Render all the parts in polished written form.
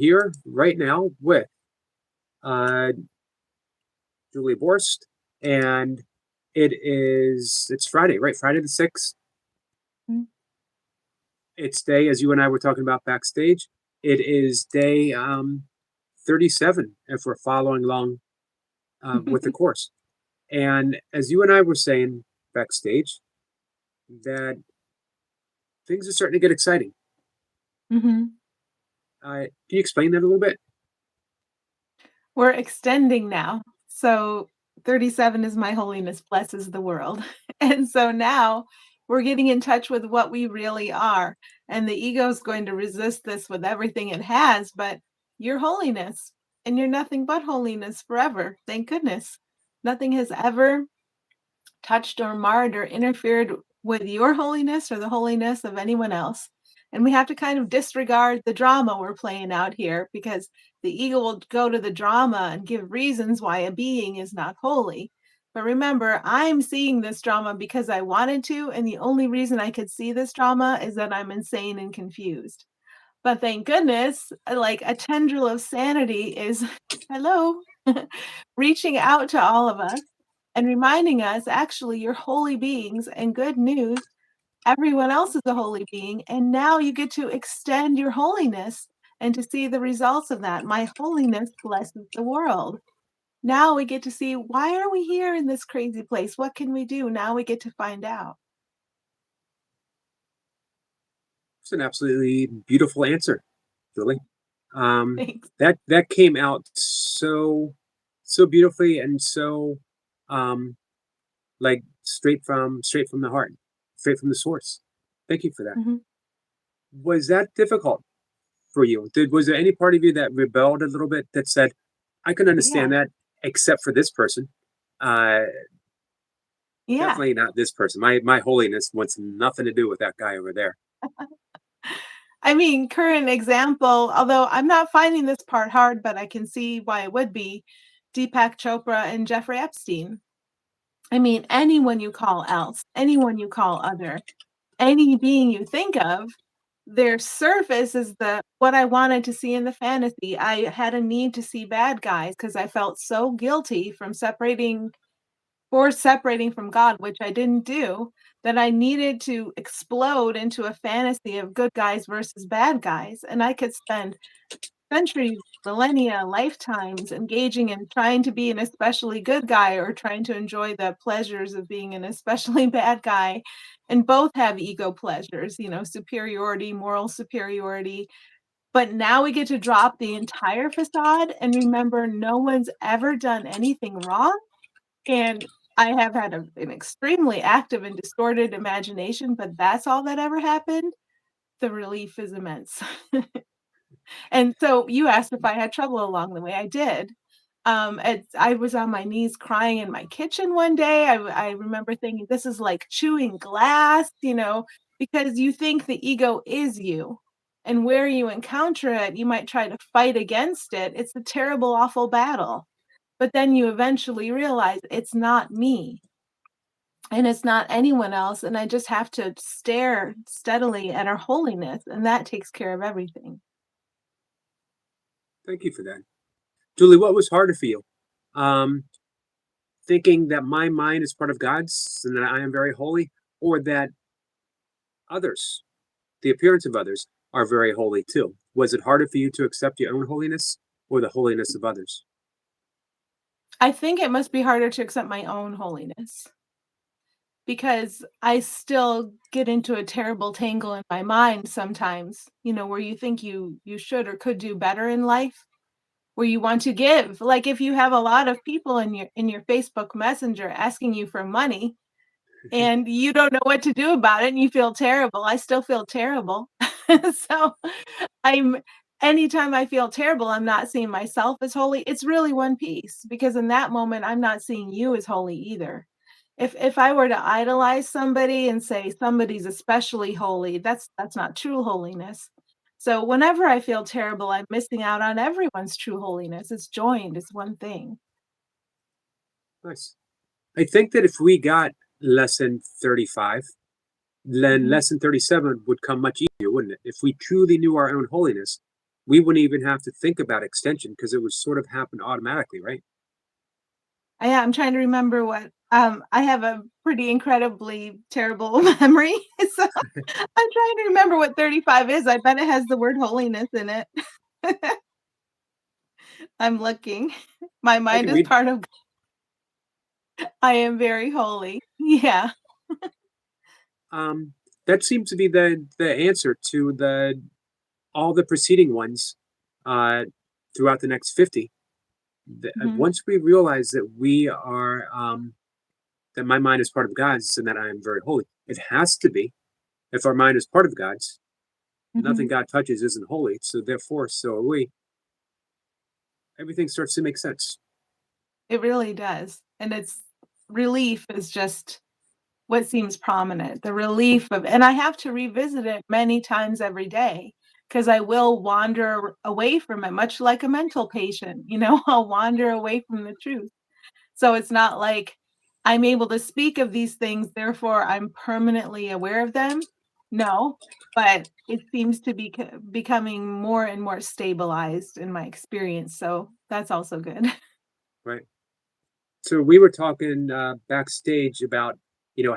here right now with uh, Julia Boerst, and it's Friday, right? Friday the 6th. Mhm. It's day, as you and I were talking about backstage, it is day 37 if we're following along with the course. And as you and I were saying backstage, that things are starting to get exciting. Mhm. Can you explain that a little bit? We're extending now. So 37 is my holiness blesses the world. And so now we're getting in touch with what we really are. And the ego is going to resist this with everything it has, but you're holiness and you're nothing but holiness forever. Thank goodness. Nothing has ever touched or marred or interfered with your holiness or the holiness of anyone else. And we have to kind of disregard the drama we're playing out here because the ego will go to the drama and give reasons why a being is not holy. But remember, I'm seeing this drama because I wanted to, and the only reason I could see this drama is that I'm insane and confused. But thank goodness, like a tendril of sanity is, hello, reaching out to all of us and reminding us actually you're holy beings and good news. Everyone else is a holy being. And now you get to extend your holiness and to see the results of that. My holiness blesses the world. Now we get to see why are we here in this crazy place? What can we do? Now we get to find out. It's an absolutely beautiful answer, Julie. Thanks. That came out so beautifully and so um, like straight from the heart, straight from the source. Thank you for that. Mhm. Was that difficult for you? Was there any part of you that rebelled a little bit that said, "I can understand Yeah. that," except for this person? Uh, Yeah. Definitely not this person. My holiness wants nothing to do with that guy over there. I mean, current example, although I'm not finding this part hard, but I can see why it would be Deepak Chopra and Jeffrey Epstein. I mean, anyone you call else, anyone you call other, any being you think of, their surface is the what I wanted to see in the fantasy. I had a need to see bad guys because I felt so guilty from separating from God, which I didn't do, that I needed to explode into a fantasy of good guys versus bad guys. And I could spend centuries, millennia, lifetimes engaging in trying to be an especially good guy or trying to enjoy the pleasures of being an especially bad guy. And both have ego pleasures, superiority, moral superiority. But now we get to drop the entire facade and remember no one's ever done anything wrong. And I have had an extremely active and distorted imagination, but that's all that ever happened. The relief is immense. And so you asked if I had trouble along the way. I did. I was on my knees crying in my kitchen one day. I remember thinking, this is like chewing glass, because you think the ego is you. And where you encounter it, you might try to fight against it. It's a terrible, awful battle. But then you eventually realize it's not me and it's not anyone else. And I just have to stare steadily at our holiness, and that takes care of everything. Thank you for that, Julie. What was harder for you? Um, Thinking that my mind is part of God's and that I am very holy, or that others, the appearance of others, are very holy too? Was it harder for you to accept your own holiness or the holiness of others? I think it must be harder to accept my own holiness because I still get into a terrible tangle in my mind sometimes, where you think you should or could do better in life, where you want to give. Like if you have a lot of people in your Facebook Messenger asking you for money and you don't know what to do about it and you feel terrible. I still feel terrible. So I'm anytime I feel terrible, I'm not seeing myself as holy. It's really one piece because in that moment, I'm not seeing you as holy either. If I were to idolize somebody and say somebody's especially holy, that's not true holiness. So whenever I feel terrible, I'm missing out on everyone's true holiness. It's joined, it's one thing. Nice. I think that if we got lesson 35, then Mhm. lesson 37 would come much easier, wouldn't it? If we truly knew our own holiness, we wouldn't even have to think about extension because it would sort of happen automatically, right? I'm trying to remember what I have a pretty incredibly terrible memory, so I'm trying to remember what 35 is. I bet it has the word holiness in it. I'm looking. My I mind can is read. part of I am very holy. Yeah. Um, that seems to be the answer to the all the preceding ones uh, throughout the next 50. Mhm, Once we realize that we are that my mind is part of God's and that I am very holy, it has to be. If our mind is part of God's, nothing mhm. God touches isn't holy. So therefore, so are we. Everything starts to make sense, It really does, and it's relief is just what seems prominent, the relief of and I have to revisit it many times every day because I will wander away from it, much like a mental patient, I'll wander away from the truth. So it's not like I'm able to speak of these things, therefore I'm permanently aware of them. No, but it seems to be becoming more and more stabilized in my experience. So that's also good. right? So we were talking backstage about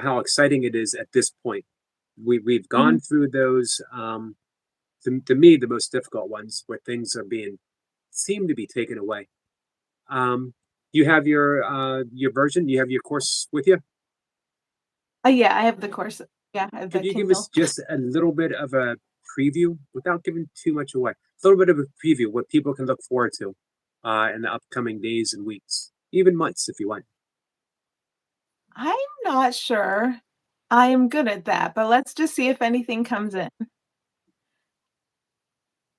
how exciting it is at this point. We've Mhm. gone through those. To me, the most difficult ones where things are being seem to be taken away. Um, you have your version. You have your course with you. Yeah, I have the course. Yeah, I have Could the you give us Kindle. just a little bit of a preview without giving too much away? A little bit of a preview, what people can look forward to in the upcoming days and weeks, even months, if you want. I'm not sure I am good at that, but let's just see if anything comes in.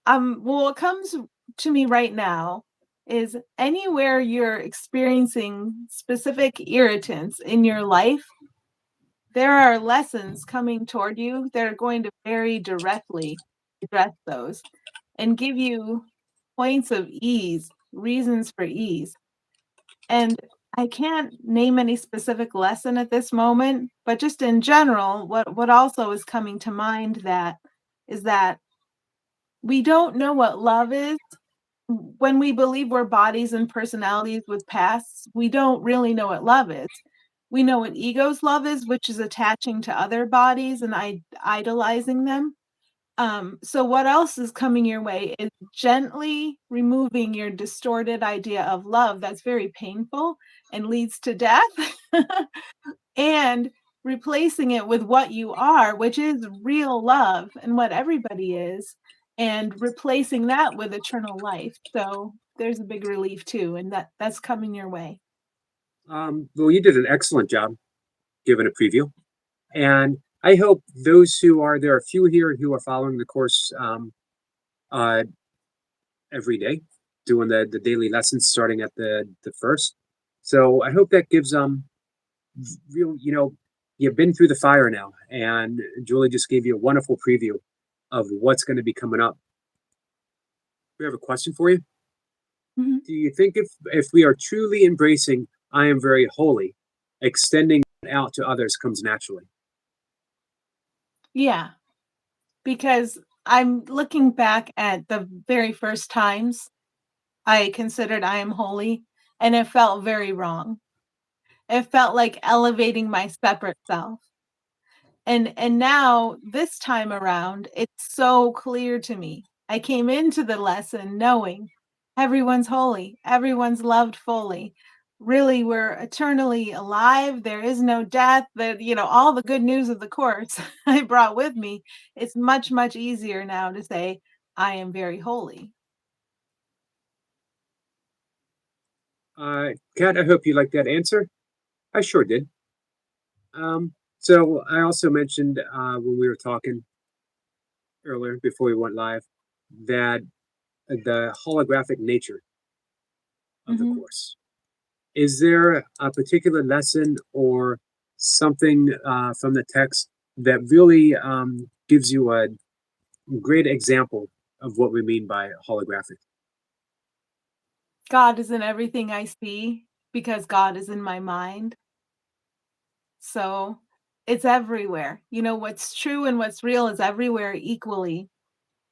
Well, what comes to me right now is anywhere you're experiencing specific irritants in your life, there are lessons coming toward you that are going to very directly address those and give you points of ease, reasons for ease. And I can't name any specific lesson at this moment, but just in general, what also is coming to mind that is that we don't know what love is. When we believe we're bodies and personalities with pasts, we don't really know what love is. We know what ego's love is, which is attaching to other bodies and idolizing them. So what else is coming your way is gently removing your distorted idea of love that's very painful and leads to death and replacing it with what you are, which is real love and what everybody is, and replacing that with eternal life. So there's a big relief too, and that's coming your way. Well, you did an excellent job giving a preview. And I hope those who are there are a few here who are following the course uh, every day, doing the daily lessons starting at the first. So I hope that gives real you've been through the fire now, and Julie just gave you a wonderful preview of what's going to be coming up. We have a question for you. Mhm. Do you think if we are truly embracing I am very holy, extending out to others comes naturally? Yeah, because I'm looking back at the very first times I considered I am holy, and it felt very wrong. It felt like elevating my separate self. And now this time around, it's so clear to me. I came into the lesson knowing everyone's holy, everyone's loved fully. Really, we're eternally alive. There is no death. That all the good news of the course I brought with me. It's much, much easier now to say, I am very holy. Kat, I hope you liked that answer. I sure did. So I also mentioned when we were talking earlier before we went live that the holographic nature of the Mhm. course. Is there a particular lesson or something from the text that really gives you a great example of what we mean by holographic? God is in everything I see because God is in my mind. So it's everywhere. What's true and what's real is everywhere equally.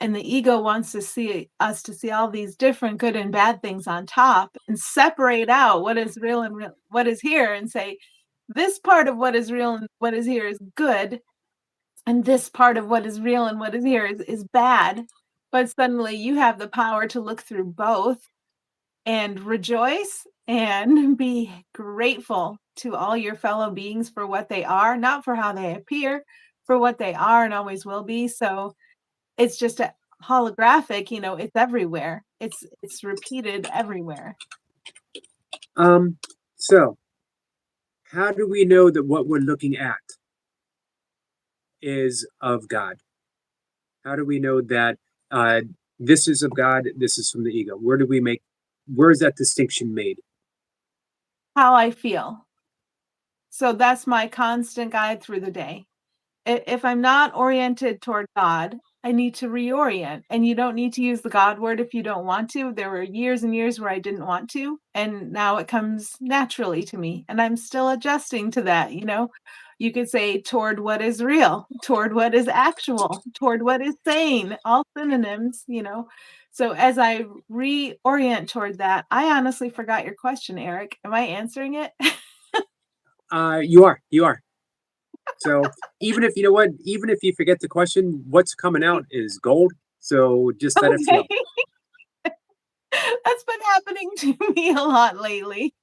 And the ego wants to see us to see all these different good and bad things on top and separate out what is real and what is here and say, this part of what is real and what is here is good, and this part of what is real and what is here is bad. But suddenly you have the power to look through both and rejoice and be grateful to all your fellow beings for what they are, not for how they appear, for what they are and always will be. So it's just a holographic, it's everywhere. It's repeated everywhere. Um, so how do we know that what we're looking at is of God? How do we know that uh, this is of God, this is from the ego? Where is that distinction made? How I feel. So that's my constant guide through the day. If I'm not oriented toward God, I need to reorient. And you don't need to use the God word if you don't want to. There were years and years where I didn't want to, and now it comes naturally to me. And I'm still adjusting to that. You could say toward what is real, toward what is actual, toward what is sane, all synonyms. So as I reorient toward that, I honestly forgot your question, Eric. Am I answering it? You are. So even if you know what, even if you forget the question, what's coming out is gold. So just let it Okay. flow. That's been happening to me a lot lately.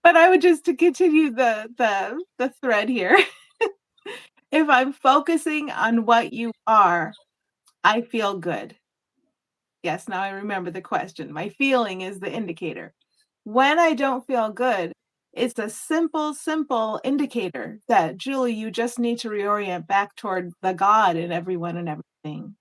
But I would just to continue the thread here. If I'm focusing on what you are, I feel good. Yes, now I remember the question. My feeling is the indicator. When I don't feel good, it's a simple indicator that, Julie, you just need to reorient back toward the God in everyone and everything,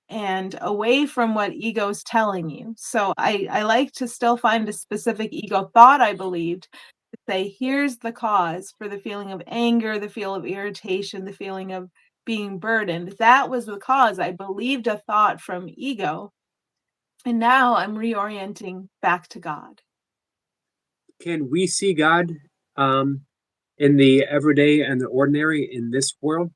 and away from what ego's telling you. So I like to still find a specific ego thought I believed to say, here's the cause for the feeling of anger, the feel of irritation, the feeling of being burdened. That was the cause. I believed a thought from ego. And now I'm reorienting back to God. Can we see God um, in the everyday and the ordinary in this world?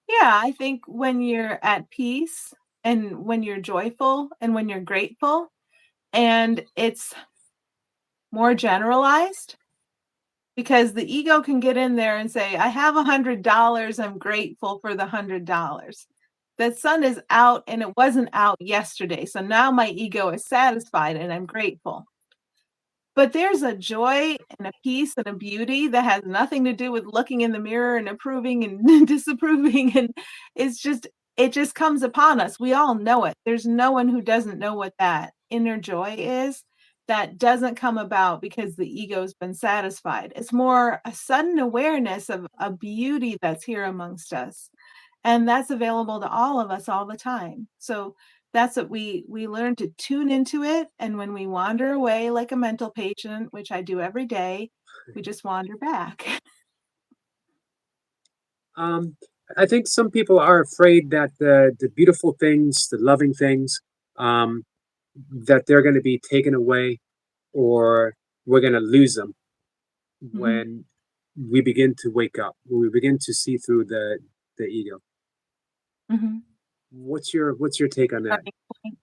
Yeah, I think when you're at peace and when you're joyful and when you're grateful and it's more generalized, because the ego can get in there and say, I have $100. I'm grateful for the $100. The sun is out and it wasn't out yesterday. So now my ego is satisfied and I'm grateful. But there's a joy and a peace and a beauty that has nothing to do with looking in the mirror and approving and disapproving. And it just comes upon us. We all know it. There's no one who doesn't know what that inner joy is, that doesn't come about because the ego's been satisfied. It's more a sudden awareness of a beauty that's here amongst us. And that's available to all of us all the time. So that's what we learn to tune into it. And when we wander away like a mental patient, which I do every day, we just wander back. Um, I think some people are afraid that the beautiful things, the loving things, um, that they're going to be taken away, or we're going to lose them Mhm, when we begin to wake up, when we begin to see through the ego. mhm. What's your take on that? Starting point.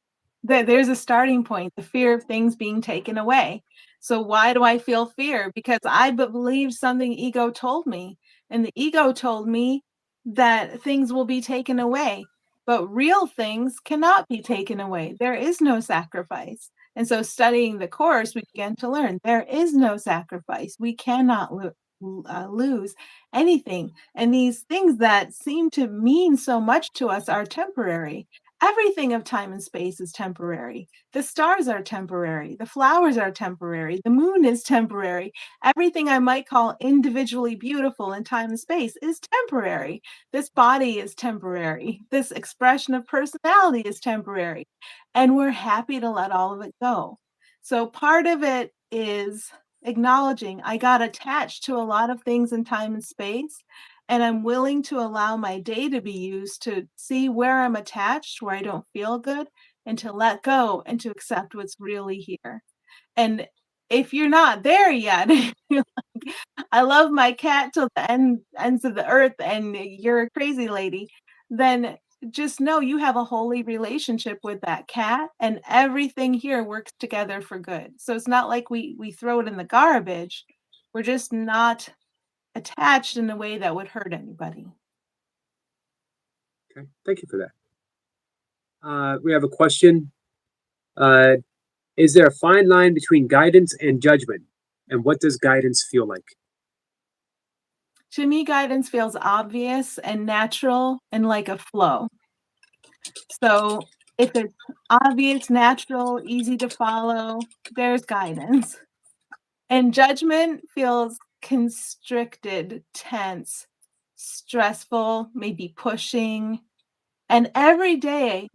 There's a starting point, the fear of things being taken away. So why do I feel fear? Because I believe something ego told me, and the ego told me that things will be taken away, but real things cannot be taken away. There is no sacrifice. And so studying the course, we began to learn there is no sacrifice. We cannot lose anything. And these things that seem to mean so much to us are temporary. Everything of time and space is temporary. The stars are temporary. The flowers are temporary. The moon is temporary. Everything I might call individually beautiful in time and space is temporary. This body is temporary. This expression of personality is temporary. And we're happy to let all of it go. So part of it is acknowledging I got attached to a lot of things in time and space, and I'm willing to allow my day to be used to see where I'm attached, where I don't feel good, and to let go and to accept what's really here. And if you're not there yet, you're like, I love my cat till the ends of the earth and you're a crazy lady, then just know you have a holy relationship with that cat, and everything here works together for good. So it's not like we throw it in the garbage. We're just not attached in a way that would hurt anybody. Okay, thank you for that. We have a question. Uh, is there a fine line between guidance and judgment? And what does guidance feel like? To me, guidance feels obvious and natural and like a flow. So if it's obvious, natural, easy to follow, there's guidance. And judgment feels constricted, tense, stressful, maybe pushing. And every day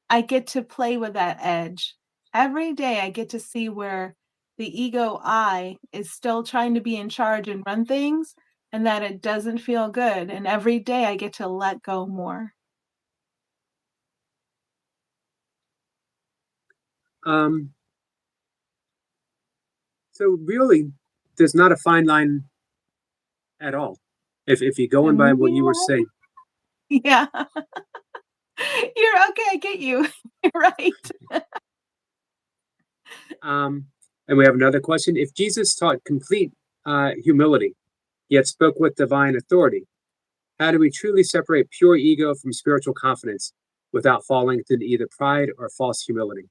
I get to play with that edge. Every day I get to see where the ego I is still trying to be in charge and run things and that it doesn't feel good. And every day I get to let go more. Um, so really, there's not a fine line at all. If you're They're going by what moving you were away. saying. Yeah. You're okay. I get you. You're right. Um, and we have another question. If Jesus taught complete humility, yet spoke with divine authority, how do we truly separate pure ego from spiritual confidence without falling into either pride or false humility?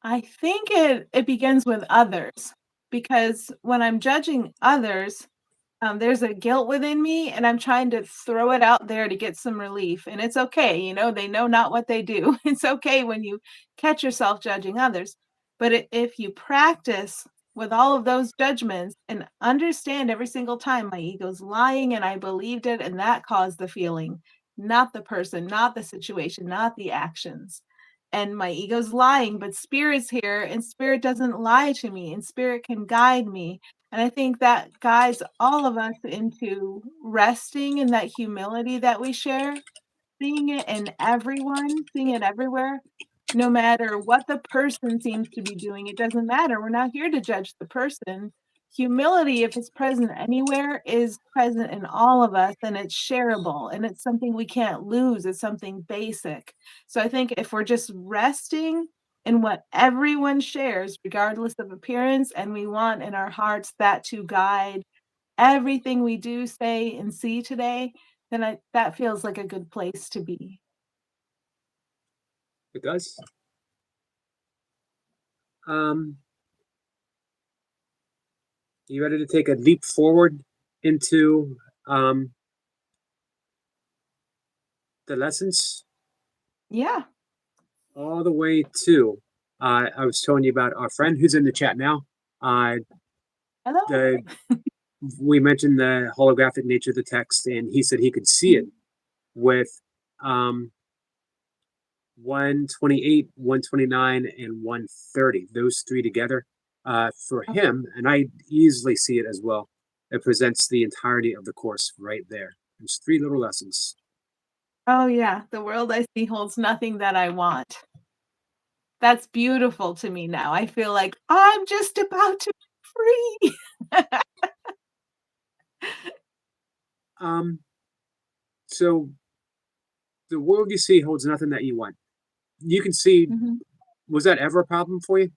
I think it begins with others because when I'm judging others, there's a guilt within me, and I'm trying to throw it out there to get some relief. And it's okay, they know not what they do. It's okay when you catch yourself judging others. But if you practice with all of those judgments and understand every single time my ego's lying and I believed it, and that caused the feeling, not the person, not the situation, not the actions. And my ego's lying, but spirit's here, and spirit doesn't lie to me, and spirit can guide me, and I think that guides all of us into resting in that humility that we share, seeing it in everyone, seeing it everywhere, no matter what the person seems to be doing. It doesn't matter. We're not here to judge the person. Humility, if it's present anywhere, is present in all of us and it's shareable and it's something we can't lose. It's something basic. So I think if we're just resting in what everyone shares, regardless of appearance, and we want in our hearts that to guide everything we do, say, and see today, then that feels like a good place to be. It does. Um, you ready to take a leap forward into the lessons Yeah. all the way to? I was telling you about our friend who's in the chat now. Uh, Hello. the we mentioned the holographic nature of the text, and he said he could see it Mhm. with um, 128, 129, and 130. Those three together for Okay. him, and I easily see it as well. It presents the entirety of the course right there. There's three little lessons. Oh, yeah. The world I see holds nothing that I want. That's beautiful to me now. I feel like I'm just about to be free. Um, so the world you see holds nothing that you want. You can see. Mhm. Was that ever a problem for you?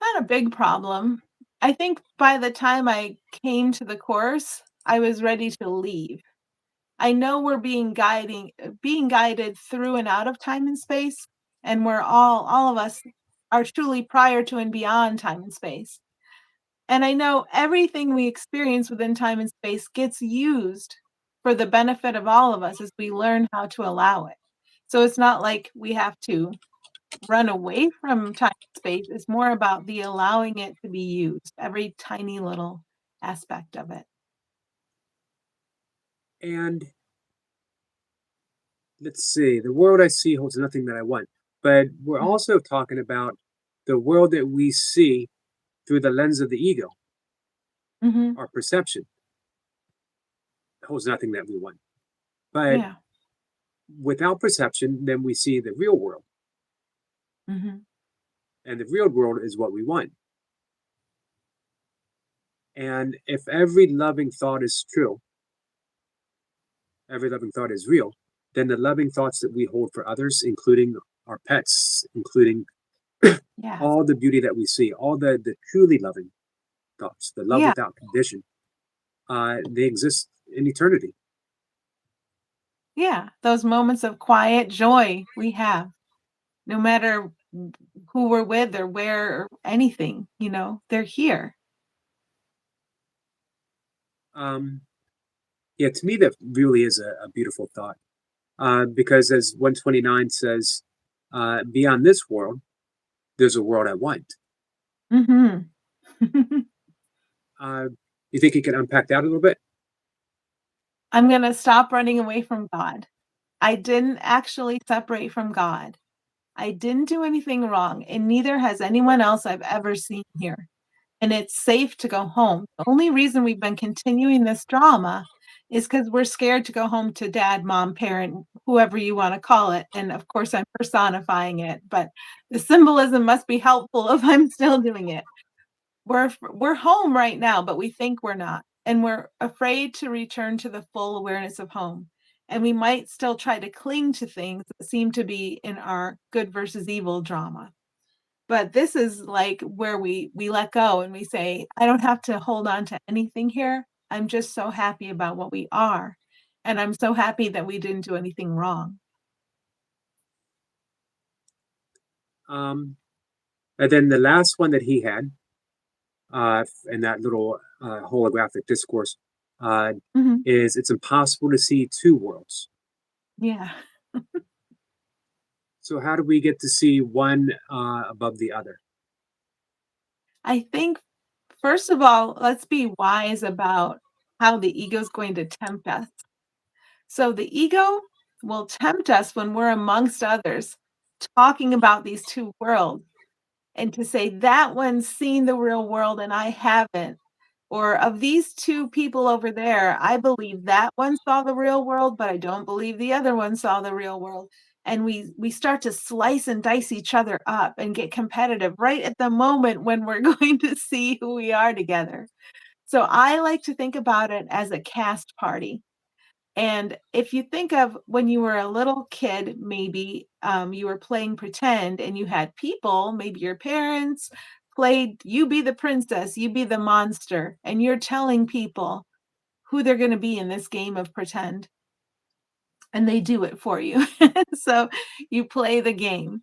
Not a big problem. I think by the time I came to the course, I was ready to leave. I know we're being guided through and out of time and space, and we're all of us are truly prior to and beyond time and space. And I know everything we experience within time and space gets used for the benefit of all of us as we learn how to allow it. So it's not like we have to run away from time and space. It's more about the allowing it to be used, every tiny little aspect of it. And let's see. The world I see holds nothing that I want. But we're Mhm, also talking about the world that we see through the lens of the ego, mhm, our perception holds nothing that we want. But yeah, without perception, then we see the real world, mhm, and the real world is what we want. And if every loving thought is true, every loving thought is real, then the loving thoughts that we hold for others, including our pets, including Yes. all the beauty that we see, all the truly loving thoughts, the love Yeah. without condition, they exist in eternity. Yeah. Those moments of quiet joy we have, no matter who we're with or where or anything, they're here. Um, yeah, to me, that really is a beautiful thought. Because as 129 says, beyond this world, there's a world I want. Mhm. Uh, you think you can unpack that a little bit? I'm gonna stop running away from God. I didn't actually separate from God. I didn't do anything wrong, and neither has anyone else I've ever seen here. And it's safe to go home. The only reason we've been continuing this drama is because we're scared to go home to dad, mom, parent, whoever you want to call it. And of course, I'm personifying it, but the symbolism must be helpful if I'm still doing it. We're home right now, but we think we're not. And we're afraid to return to the full awareness of home. And we might still try to cling to things that seem to be in our good versus evil drama. But this is like where we let go and we say, I don't have to hold on to anything here. I'm just so happy about what we are. And I'm so happy that we didn't do anything wrong. Um, and then the last one that he had in that little holographic discourse uh, Mhm. is it's impossible to see two worlds. Yeah. So how do we get to see one above the other? I think, first of all, let's be wise about how the ego is going to tempt us. So the ego will tempt us when we're amongst others talking about these two worlds and to say that one's seen the real world and I haven't. Or of these two people over there, I believe that one saw the real world, but I don't believe the other one saw the real world. And we start to slice and dice each other up and get competitive right at the moment when we're going to see who we are together. So I like to think about it as a cast party. And if you think of when you were a little kid, maybe you were playing pretend and you had people, maybe your parents played, you be the princess, you be the monster, and you're telling people who they're going to be in this game of pretend. And they do it for you. So you play the game.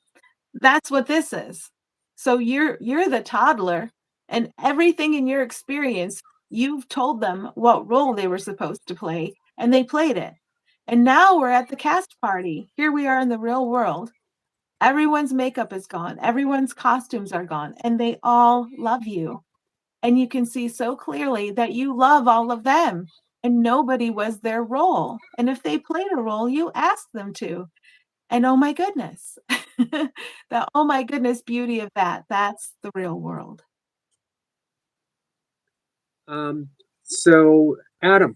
That's what this is. So you're the toddler and everything in your experience, you've told them what role they were supposed to play and they played it. And now we're at the cast party. Here we are in the real world. Everyone's makeup is gone. Everyone's costumes are gone and they all love you. And you can see so clearly that you love all of them and nobody was their role. And if they played a role, you asked them to. And oh my goodness, the oh my goodness beauty of that's the real world. Um, so, Adam,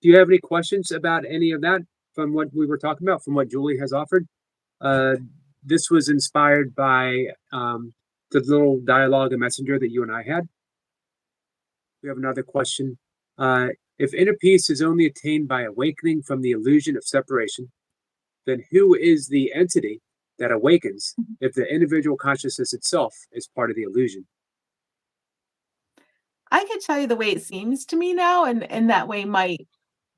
do you have any questions about any of that from what we were talking about, from what Julie has offered? Uh, this was inspired by the little dialogue and messenger that you and I had. We have another question. Uh, if inner peace is only attained by awakening from the illusion of separation, then who is the entity that awakens Mhm. if the individual consciousness itself is part of the illusion? I could tell you the way it seems to me now, and that way might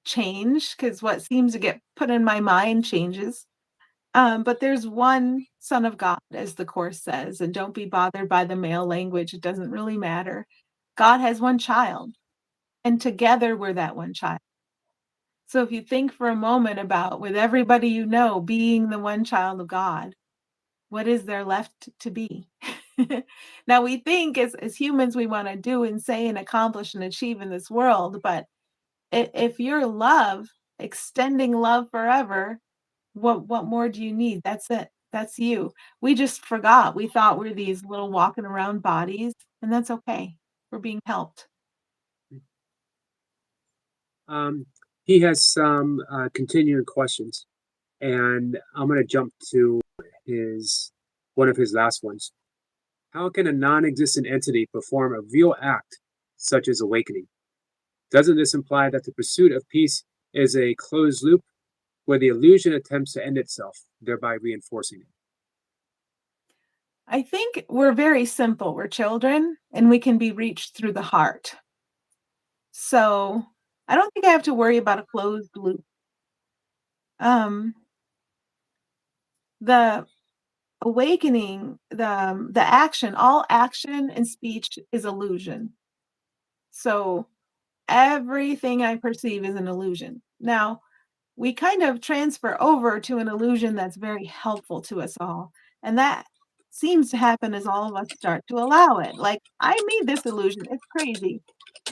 change because what seems to get put in my mind changes. But there's one son of God, as the Course says, and don't be bothered by the male language. It doesn't really matter. God has one child, and together we're that one child. So if you think for a moment about with everybody you know being the one child of God, what is there left to be? Now we think as humans we want to do and say and accomplish and achieve in this world, but if you're love, extending love forever, what more do you need? That's it. That's you. We just forgot. We thought we're these little walking around bodies, and that's okay. We're being helped. Um, he has some continuing questions, and I'm going to jump to his one of his last ones. How can a non-existent entity perform a real act such as awakening? Doesn't this imply that the pursuit of peace is a closed loop where the illusion attempts to end itself, thereby reinforcing it. I think we're very simple. We're children and we can be reached through the heart. So I don't think I have to worry about a closed loop. Um, the awakening, the action, all action and speech is illusion. So everything I perceive is an illusion. Now, we kind of transfer over to an illusion that's very helpful to us all. And that seems to happen as all of us start to allow it. Like, I made this illusion, it's crazy.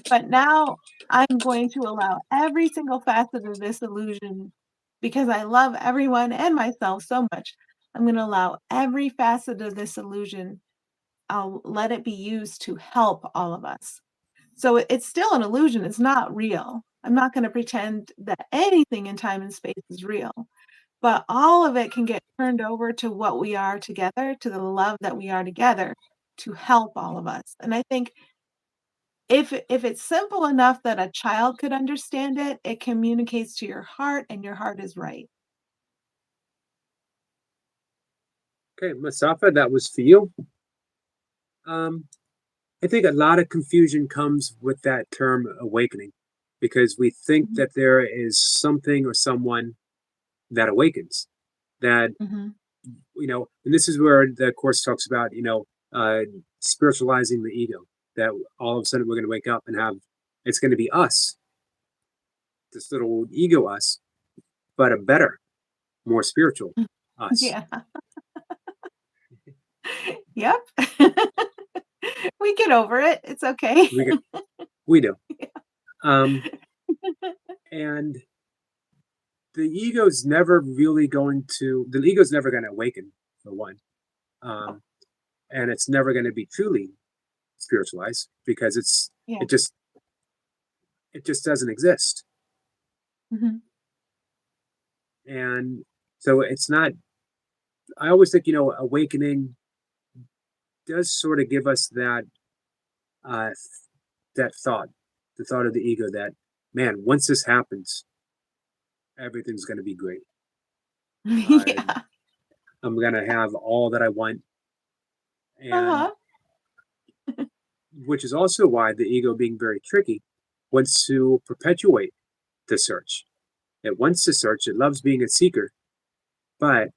But now I'm going to allow every single facet of this illusion because I love everyone and myself so much. I'm going to allow every facet of this illusion. I'll let it be used to help all of us. So it's still an illusion. It's not real. I'm not going to pretend that anything in time and space is real, but all of it can get turned over to what we are together, to the love that we are together to help all of us. And I think if it's simple enough that a child could understand it, it communicates to your heart and your heart is right. Okay, Masafa, that was for you. I think a lot of confusion comes with that term awakening because we think Mhm, that there is something or someone that awakens, that, mhm. and this is where the course talks about, spiritualizing the ego, that all of a sudden we're going to wake up and it's going to be us, this little ego us, but a better, more spiritual us. Yeah. Yep. We get over it. It's okay. We, get- we do. Um, and the ego's never going to awaken, for one. Um, and it's never going to be truly spiritualized because Yeah. it just it just doesn't exist. Mhm, And so it's not. I always think awakening does sort of give us uh, that thought, the thought of the ego that, man, once this happens, everything's going to be great. Uh, yeah. I'm going to have all that I want, and Uh-huh. which is also why the ego, being very tricky, wants to perpetuate the search. It wants to search. It loves being a seeker, but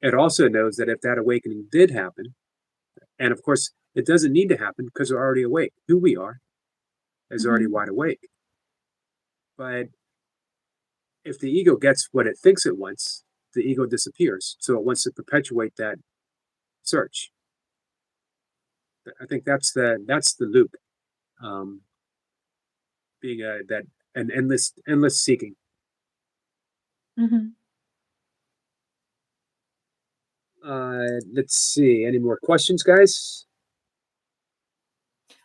it also knows that if that awakening did happen, and of course, it doesn't need to happen because we're already awake. Who we are is already Mhm. wide awake. But if the ego gets what it thinks it wants, the ego disappears. So it wants to perpetuate that search. I think that's the loop, um, being that an endless seeking. Mhm. Let's see. Any more questions, guys?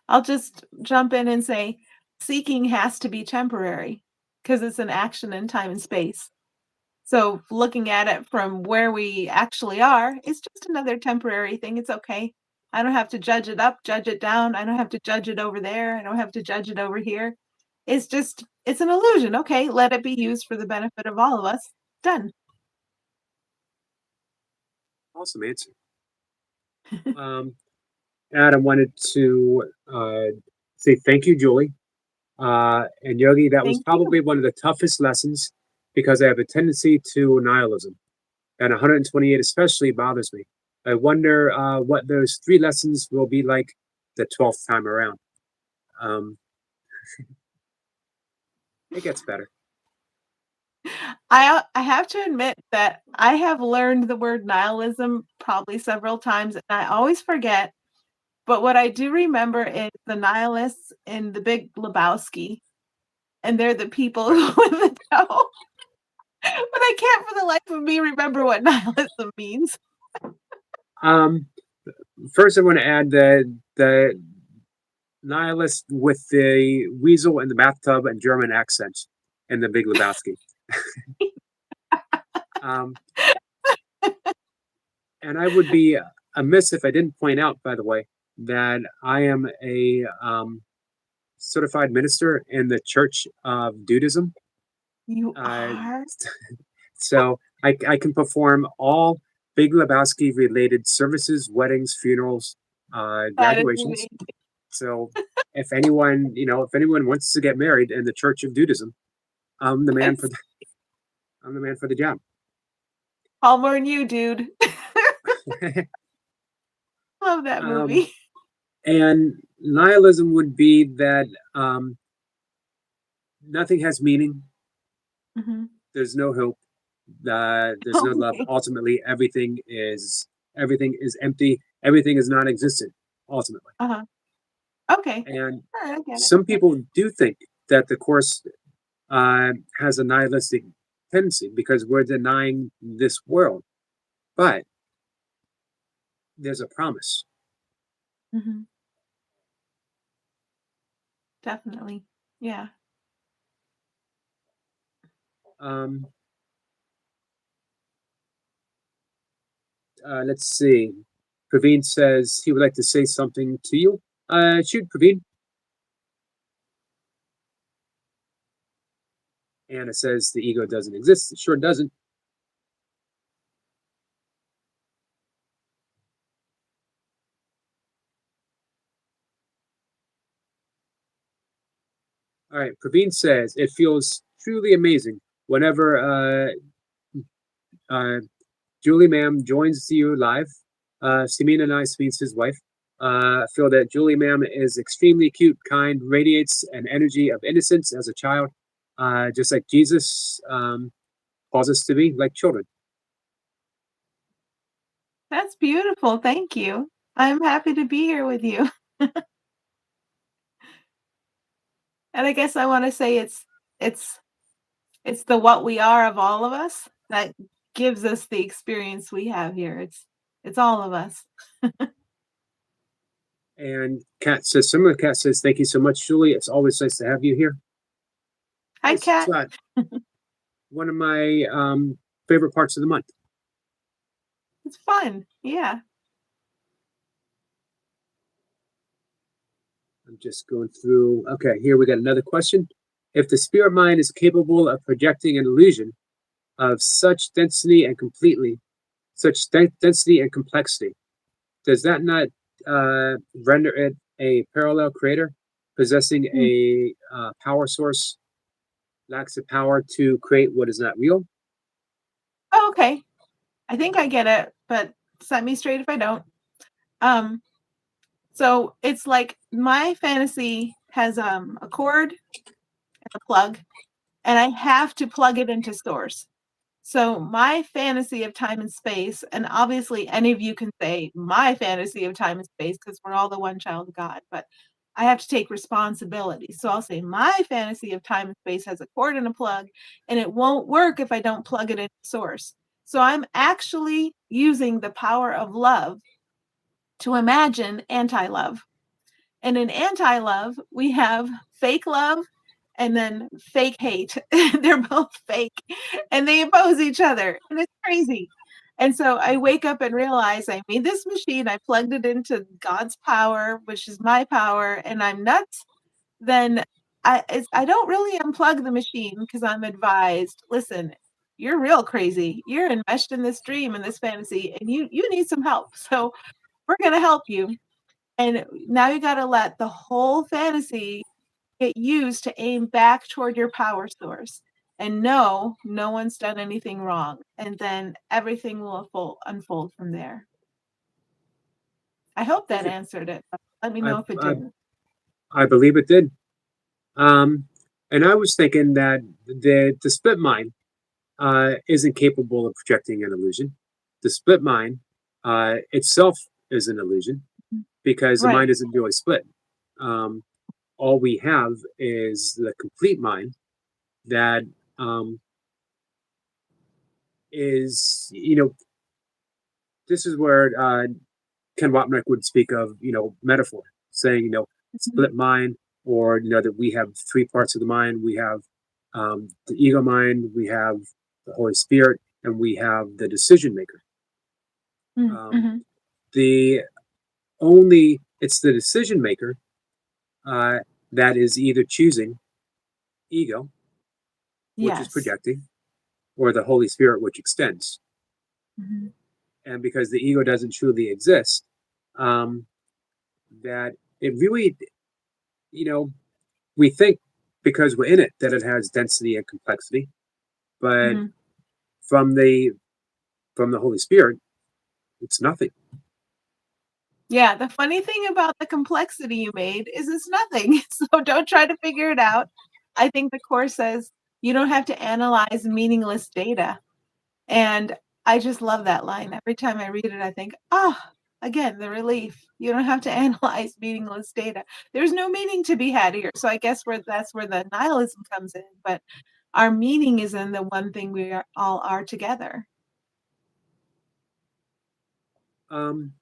I'll just jump in and say seeking has to be temporary because it's an action in time and space. So looking at it from where we actually are, it's just another temporary thing. It's okay. I don't have to judge it up, judge it down. I don't have to judge it over there. I don't have to judge it over here. It's an illusion. Okay, let it be used for the benefit of all of us. Done. Awesome answer. Um, Adam wanted to say thank you, Julie. And Yogi, that was Thank you. probably one of the toughest lessons because I have a tendency to nihilism. And 128 especially bothers me. I wonder what those three lessons will be like the 12th time around. Um, it gets better. I have to admit that I have learned the word nihilism probably several times, and I always forget. But what I do remember is the nihilists in The Big Lebowski, and they're the people Right. with the dough. But I can't for the life of me remember what nihilism means. Um, First, I want to add the nihilist with the weasel in the bathtub and German accent in the Big Lebowski. Um, and I would be amiss if I didn't point out, by the way, that I am a certified minister in the Church of Dudism. You Uh, are? so I can perform all Big Lebowski related services, weddings, funerals, That is graduations. amazing. So if anyone wants to get married in the Church of Dudism, I'm the man for That's the, I'm the man for the job. Hallmark and you, dude. Love that um, movie. and nihilism would be that nothing has meaning. Mhm. There's no hope. There's no love. Okay. Ultimately, everything is empty. Everything is non-existent. Ultimately, Uh-huh. Okay. and Alright, I get it. some people do think that the course has a nihilistic tendency because we're denying this world. But there's a promise. Mhm. Definitely. Yeah. Um, let's see. Praveen says he would like to say something to you. Shoot, Praveen. Anna says the ego doesn't exist. It sure doesn't. All right. Praveen says it feels truly amazing whenever uh, Julie Ma'am joins you live. Simina and I, Smeen's his wife, feel that Julie Ma'am is extremely cute, kind, radiates an energy of innocence as a child, just like Jesus calls us to be, like children. That's beautiful, thank you. I'm happy to be here with you. And I guess I wanna say it's it's the what we are of all of us that gives us the experience we have here. It's all of us. And Kat says, similar Kat says, thank you so much, Julie. It's always nice to have you here. Hi, It's Kat. one of my favorite parts of the month. It's fun. Yeah. I'm just going through. Okay, here we got another question. If the spirit mind is capable of projecting an illusion of such density and complexity, does that not render it a parallel creator possessing Mm. a power source lacks the power to create what is not real? Oh, okay. I think I get it, but set me straight if I don't. Um, so it's like my fantasy has, a cord and a plug, and I have to plug it into source. So my fantasy of time and space, and obviously any of you can say my fantasy of time and space because we're all the one child of God, but I have to take responsibility. So I'll say my fantasy of time and space has a cord and a plug, and it won't work if I don't plug it into source. So I'm actually using the power of love to imagine anti love. And in anti love, we have fake love and then fake hate. They're both fake and they oppose each other. And it's crazy. And so I wake up and realize I made this machine, I plugged it into God's power, which is my power, and I'm nuts. Then I don't really unplug the machine because I'm advised, listen, you're real crazy. You're enmeshed in this dream and this fantasy, and you need some help. So we're gonna help you. And now you gotta let the whole fantasy get used to aim back toward your power source. And no, no one's done anything wrong. And then everything will unfold from there. I hope that Perfect. answered it. But let me I know if it I, didn't. I believe it did. Um, and I was thinking that the split mind isn't capable of projecting an illusion. The split mind itself is an illusion Mm. because the Right. mind isn't really split. Um, all we have is the complete mind that um, is, this is where Ken Wapnick would speak of, metaphor, saying, Mhm. split mind, or, that we have three parts of the mind. We have the ego mind, we have the Holy Spirit, and we have the decision maker. Mm, Um, mhm. the it's the decision maker uh, that is either choosing ego which is Yes. projecting, or the Holy Spirit, which extends. Mhm. And because the ego doesn't truly exist, um, that it really, you know, we think because we're in it that it has density and complexity, but Mhm. from the Holy Spirit, it's nothing. Yeah, the funny thing about the complexity you made is it's nothing. So don't try to figure it out. I think the course says you don't have to analyze meaningless data. And I just love that line. Every time I read it, I think, "Ah, again, the relief. You don't have to analyze meaningless data. There's no meaning to be had here." So I guess that's where the nihilism comes in, but our meaning is in the one thing all are together. Um,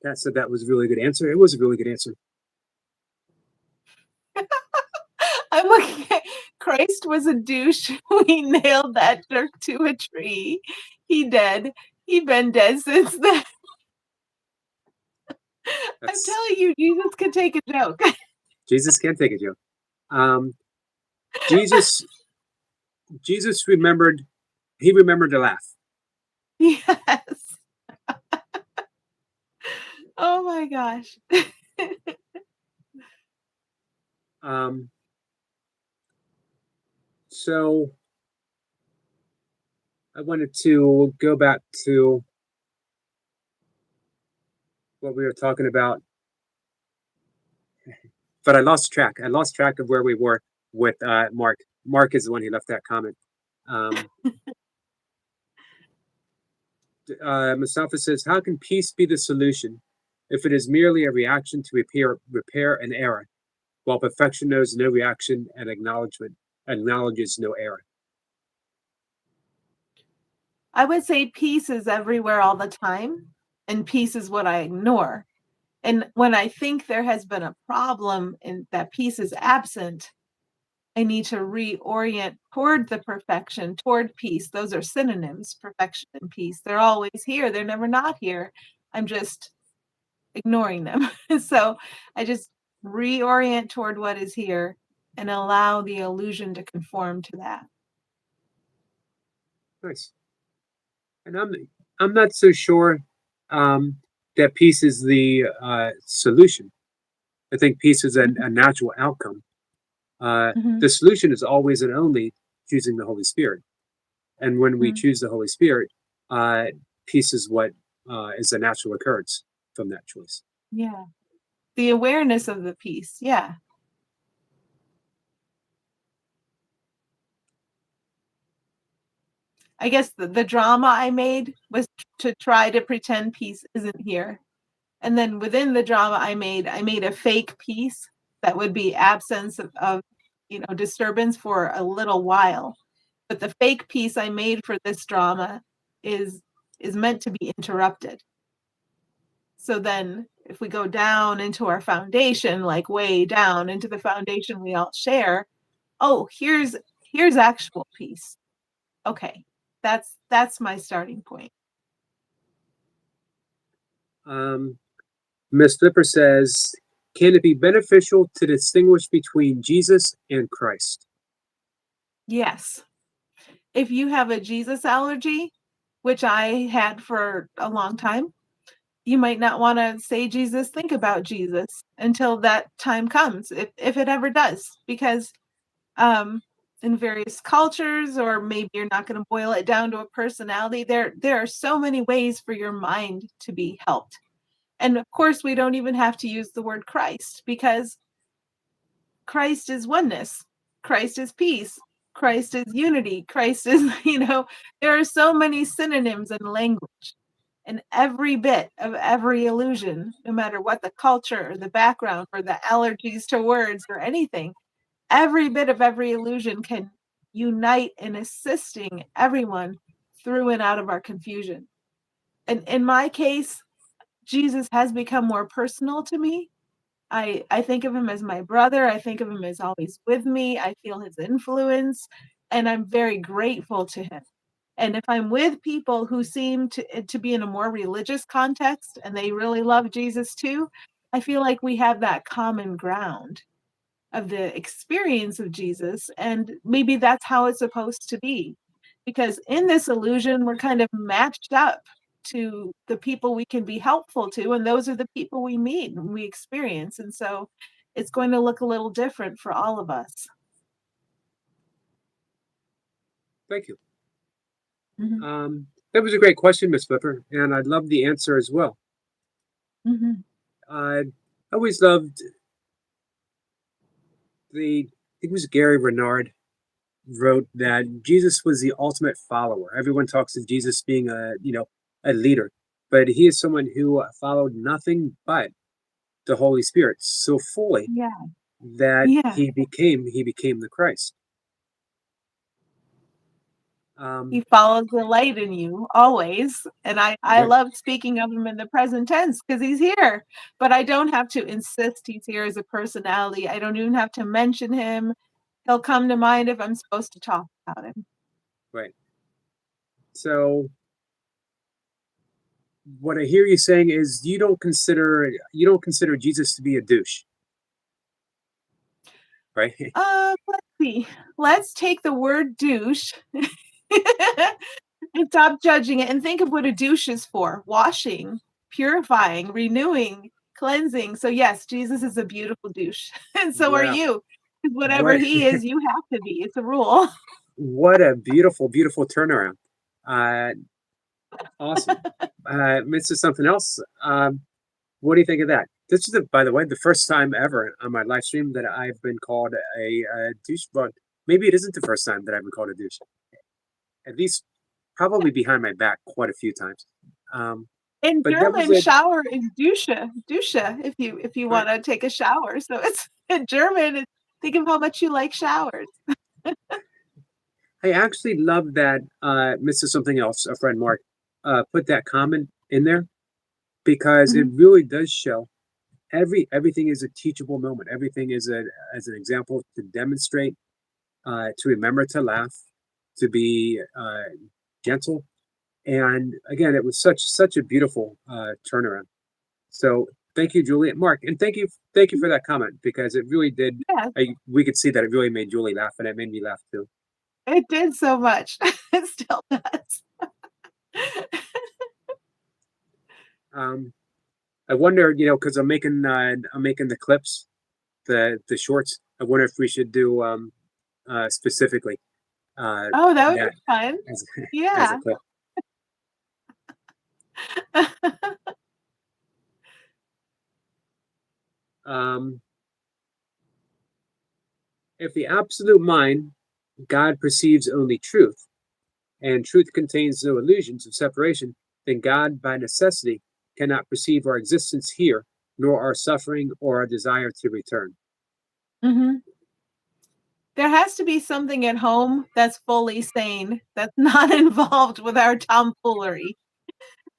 that was a really good answer. It was a really good answer. I'm looking at Christ was a douche. We nailed that jerk to a tree. He dead. He been dead since then. I'm That's telling you, Jesus could take a joke. Jesus can't take a joke. Um, Jesus Jesus remembered he remembered to laugh. Yes. Oh my gosh. Um, so I wanted to go back to what we were talking about, but I lost track. I lost track of where we were with Mark. Mark is the one who left that comment. Um, Mustafa says, "How can peace be the solution if it is merely a reaction to repair an error, while perfection knows no reaction and acknowledges no error?" I would say peace is everywhere all the time, and peace is what I ignore. And when I think there has been a problem and that peace is absent, I need to reorient toward the perfection, toward peace. Those are synonyms, perfection and peace. They're always here. They're never not here. I'm just ignoring them. So I just reorient toward what is here and allow the illusion to conform to that. Nice. And I'm not so sure um, that peace is the solution. I think peace is Mhm, a natural outcome. mhm. The solution is always and only choosing the Holy Spirit. And when we Mhm. choose the Holy Spirit, uh, peace is what is a natural occurrence from that choice. Yeah. The awareness of the peace. Yeah. I guess the drama I made was to try to pretend peace isn't here. And then within the drama I made a fake peace that would be absence of disturbance for a little while. But the fake peace I made for this drama is is meant to be interrupted. So then if we go down into our foundation, like way down into the foundation we all share, oh, here's actual peace. Okay. That's my starting point. Um, Miss Flipper says, "Can it be beneficial to distinguish between Jesus and Christ?" Yes. If you have a Jesus allergy, which I had for a long time, you might not want to say Jesus, think about Jesus until that time comes, if it ever does, because um, in various cultures, or maybe you're not going to boil it down to a personality. There are so many ways for your mind to be helped, and of course, we don't even have to use the word Christ because Christ is oneness. Christ is peace. Christ is unity. Christ is, there are so many synonyms in language. And every bit of every illusion, no matter what the culture or the background or the allergies to words or anything, every bit of every illusion can unite in assisting everyone through and out of our confusion. And in my case, Jesus has become more personal to me. I think of him as my brother. I think of him as always with me. I feel his influence, and I'm very grateful to him. And if I'm with people who seem to be in a more religious context and they really love Jesus too, I feel like we have that common ground of the experience of Jesus, and maybe that's how it's supposed to be. Because in this illusion, we're kind of matched up to the people we can be helpful to, and those are the people we meet and we experience. And so it's going to look a little different for all of us. Thank you. Mhm. That was a great question, Miss Flipper, and I love the answer as well. Mhm. I always loved I think it was Gary Renard wrote that Jesus was the ultimate follower. Everyone talks of Jesus being a leader, but he is someone who followed nothing but the Holy Spirit so fully Yeah. that Yeah. he became the Christ. He Um, follows the light in you always, and I right, love speaking of him in the present tense because he's here, but I don't have to insist he's here as a personality. I don't even have to mention him. He'll come to mind if I'm supposed to talk about him. right. So what I hear you saying is you don't consider Jesus to be a douche, right? Let's see. Let's take the word douche and stop judging it and think of what a douche is for: washing, purifying, renewing, cleansing. So, yes, Jesus is a beautiful douche, and so are Wow, you. 'Cause whatever what he is, you have to be. It's a rule. what a beautiful, beautiful turnaround. Uh, awesome. This is something else. What do you think of that? This is, by the way, the first time ever on my live stream that I've been called a douche. But maybe it isn't the first time that I've been called a douche. At least, probably behind my back quite a few times. Um, In but that was German, it. shower is Dusche, if you Right. wanna take a shower. So it's in German, think of how much you like showers. I actually love that Mr. Something Else, a friend Mark, put that comment in there because it Mhm, really does show everything is a teachable moment. Everything is as an example to demonstrate, to remember to laugh, to be gentle. And again, it was such a beautiful turnaround. So thank you, Juliet, Mark, and thank you mhm. for that comment because it really did. Yes, We could see that it really made Julie laugh, and it made me laugh too. it did so much. It still does. Um, I wonder, because I'm making the clips, the shorts. I wonder if we should do specifically Oh, that would be that fun. as as a Yeah. clip. Um, if the absolute mind, God perceives only truth, and truth contains no illusions of separation, then God, by necessity, cannot perceive our existence here, nor our suffering or our desire to return. Mhm. There has to be something at home that's fully sane, that's not involved with our tomfoolery,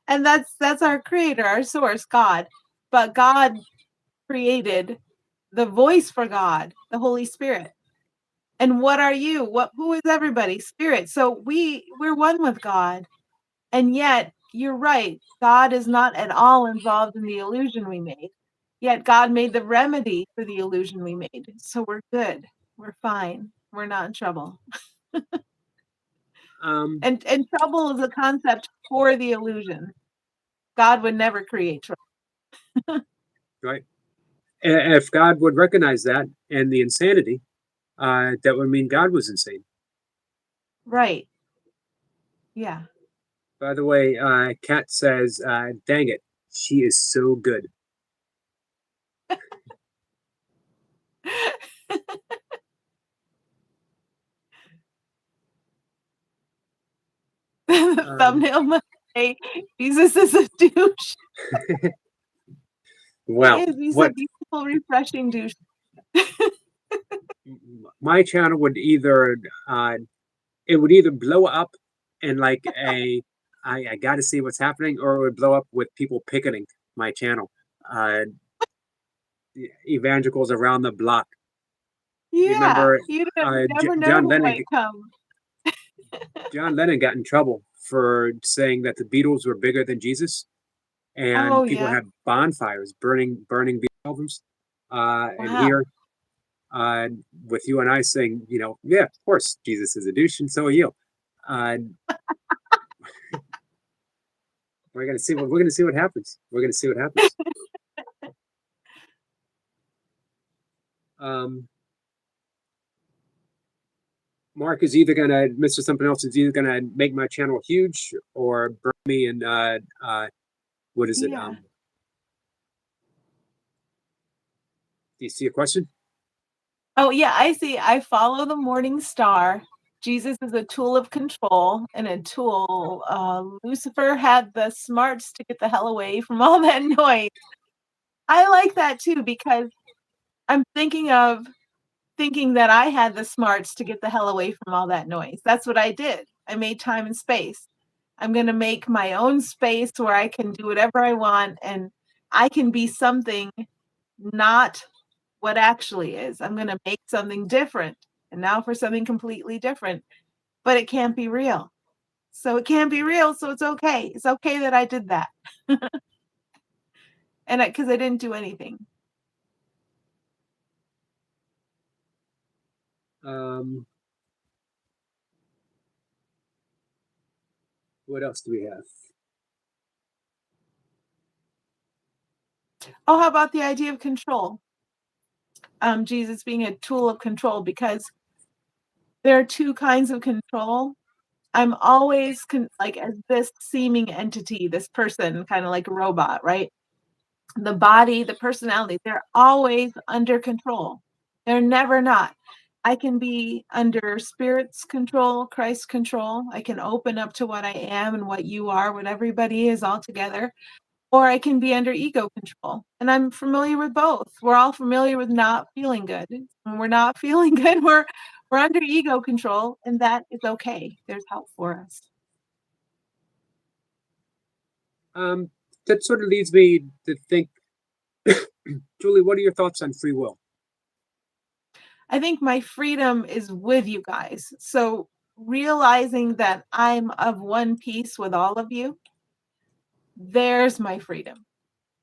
and that's our creator, our source, God. But God created the voice for God, the Holy Spirit. And what are you? Who is everybody? Spirit. So we're one with God. And yet, you're right. God is not at all involved in the illusion we made. Yet God made the remedy for the illusion we made. So we're good. We're fine. We're not in trouble. Um, And trouble is a concept for the illusion. God would never create trouble. right? If God would recognize that and the insanity, that would mean God was insane. Right. Yeah. By the way, Kat says, "Dang it, she is so good." The Um, thumbnail must say, Jesus is a douche. He well, is. He's a what beautiful, refreshing douche. my channel would either it would either blow up in like I got to see what's happening, or it would blow up with people picketing my channel. Uh, evangelicals around the block. You Yeah. remember You never know John who Lennon? might come. John Lennon got in trouble for saying that the Beatles were bigger than Jesus, and Oh, people yeah. had bonfires burning Beatles albums. And Wow. here, uh, with you and I saying, yeah, of course, Jesus is a douche, and so are you. Uh, we're gonna see what happens. We're gonna see what happens. Um, Mark is either gonna, Mr. Something Else is either gonna make my channel huge or burn me and what is it? Yeah. Do you see a question? Oh, yeah, I see. I follow the morning star. Jesus is a tool of control and a tool. Lucifer had the smarts to get the hell away from all that noise. I like that too because I'm thinking that I had the smarts to get the hell away from all that noise. That's what I did. I made time and space. I'm going to make my own space where I can do whatever I want and I can be something not what actually is. I'm going to make something different. And now for something completely different, but it can't be real. So it can't be real. So it's okay. It's okay that I did that. And because I didn't do anything. What else do we have? Oh, how about the idea of control? Jesus being a tool of control, because there are two kinds of control. I'm always like as this seeming entity, this person, kind of like a robot, right? The body, the personality, they're always under control. They're never not. I can be under spirit's control, Christ's control. I can open up to what I am and what you are, what everybody is all together. Or I can be under ego control. And I'm familiar with both. We're all familiar with not feeling good. When we're not feeling good, we're under ego control, and that is okay. There's help for us. That sort of leads me to think, Julie, what are your thoughts on free will? I think my freedom is with you guys. So realizing that I'm of one piece with all of you, there's my freedom.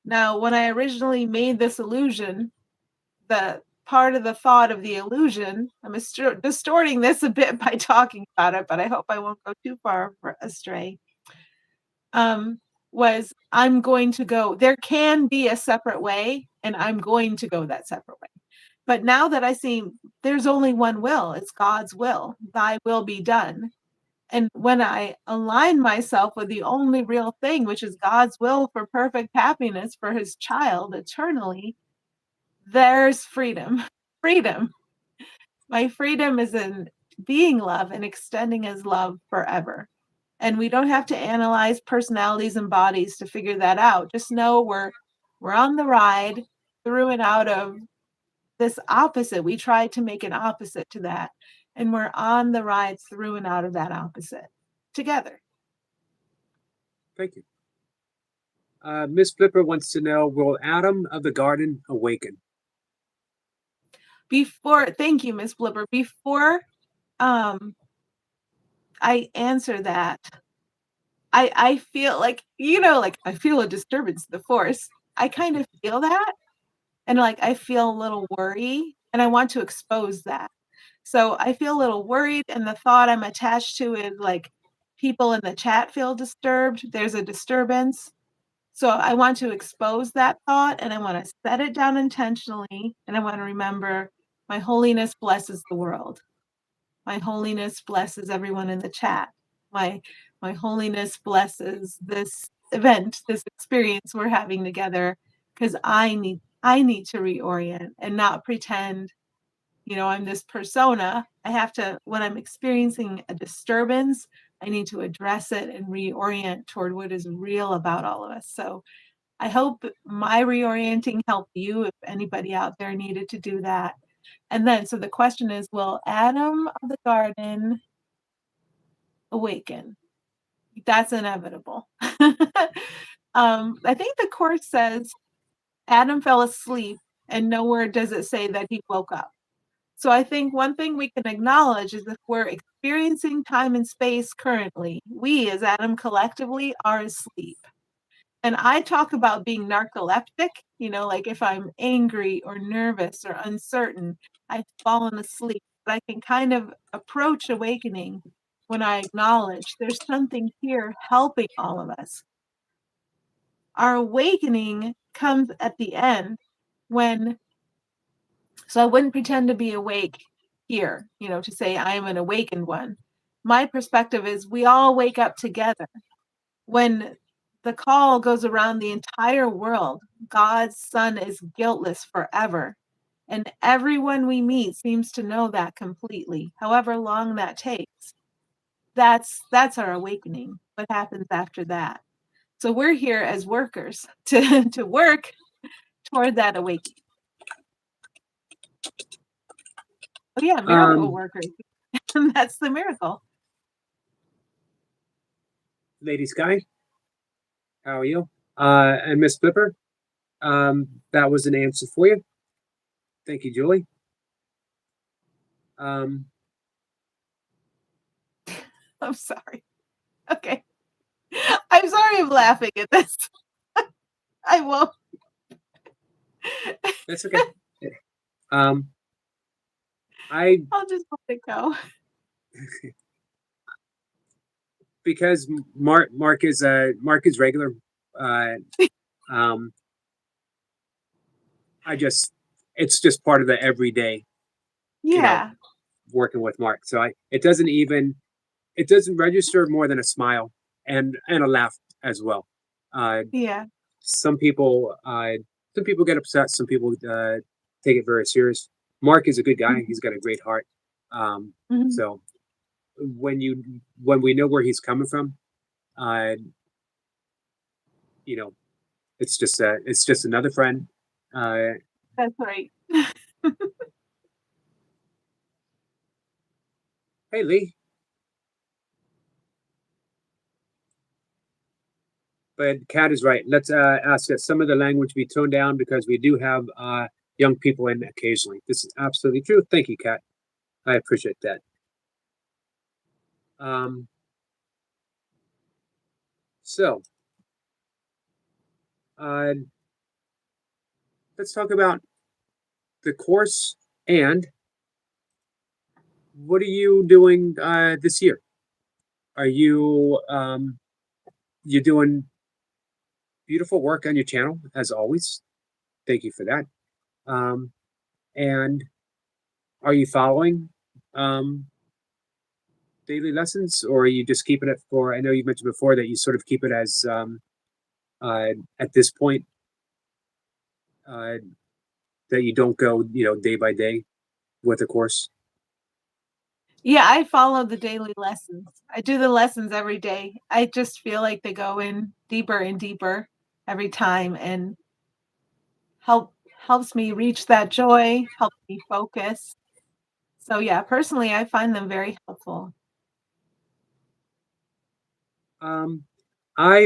Now, when I originally made this illusion, the part of the thought of the illusion, I'm distorting this a bit by talking about it, but I hope I won't go too far astray. Was I'm going to go, there can be a separate way, and I'm going to go that separate way. But now that I see there's only one will, it's God's will, thy will be done. And when I align myself with the only real thing, which is God's will for perfect happiness for his child eternally, there's freedom. Freedom. My freedom is in being love and extending his love forever. And we don't have to analyze personalities and bodies to figure that out. Just know we're on the ride through and out of this opposite. We tried to make an opposite to that. And we're on the ride through and out of that opposite together. Thank you. Miss Flipper wants to know, will Adam of the Garden awaken? Thank you, Miss Flipper. Before I answer that, I feel like, like I feel a disturbance in the force. I kind of feel that. And like I feel a little worry and I want to expose that. So I feel a little worried, and the thought I'm attached to is like people in the chat feel disturbed. There's a disturbance. So I want to expose that thought, and I want to set it down intentionally, and I want to remember my holiness blesses the world. My holiness blesses everyone in the chat. My holiness blesses this event, this experience we're having together, because I need to reorient and not pretend, I'm this persona. I have to, when I'm experiencing a disturbance, I need to address it and reorient toward what is real about all of us. So I hope my reorienting helped you if anybody out there needed to do that. And then, so the question is, will Adam of the Garden awaken? That's inevitable. I think the Course says Adam fell asleep, and nowhere does it say that he woke up. So I think one thing we can acknowledge is if we're experiencing time and space currently, we as Adam collectively are asleep. And I talk about being narcoleptic, like if I'm angry or nervous or uncertain, I've fallen asleep. But I can kind of approach awakening when I acknowledge there's something here helping all of us. Our awakening comes at the end when, so I wouldn't pretend to be awake here, to say I am an awakened one. My perspective is we all wake up together. When the call goes around the entire world, God's son is guiltless forever. And everyone we meet seems to know that completely, however long that takes. That's our awakening. What happens after that? So we're here as workers to work toward that awakening. Oh yeah, miracle workers. That's the miracle. Lady Sky, how are you? And Miss Flipper, that was an answer for you. Thank you, Julie. I'm sorry. Okay. I'm sorry I'm laughing at this. I won't. That's okay. Um, I'll just let it go. because Mark is regular. Um, it's just part of the everyday, Yeah. working with Mark. So it doesn't register more than a smile and a laugh as well. Yeah. Some people get upset. Some people take it very serious. Mark is a good guy. He's got a great heart. Mhm. So when we know where he's coming from, uh, you know, it's just another friend. That's right. Hey Lee, but Kat is right. Let's ask that some of the language be toned down because we do have young people in occasionally. This is absolutely true. Thank you, Kat. I appreciate that. Um, so uh, let's talk about the course and what are you doing this year? Are you doing beautiful work on your channel as always? Thank you for that. Um, and are you following um, daily lessons, or are you just keeping it for? I know you mentioned before that you sort of keep it as at this point uh, that you don't go, day by day with the course. Yeah, I follow the daily lessons. I do the lessons every day. I just feel like they go in deeper and deeper every time and helps me reach that joy, helps me focus. So yeah, personally I find them very helpful. Um, I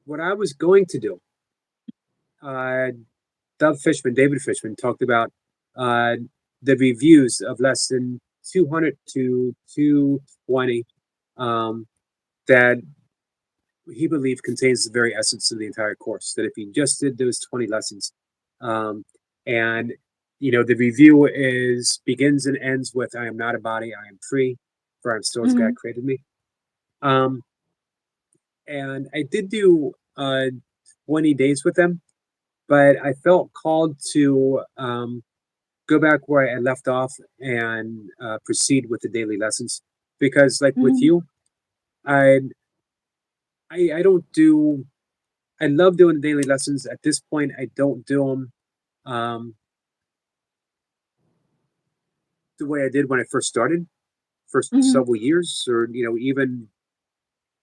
What I was going to do. Uh, David Fishman talked about uh, the reviews of lesson 200 to 220 that he believed contains the very essence of the entire course. That if he just did those 20 lessons, and the review begins and ends with "I am not a body, I am free, for I am still as God Mhm. created me." Um, and I did do 20 days with them, but I felt called to go back where I left off and proceed with the daily lessons because, like with Mhm. you, I I don't do. I love doing the daily lessons. At this point, I don't do them the way I did when I first started, first Mhm. several years, or even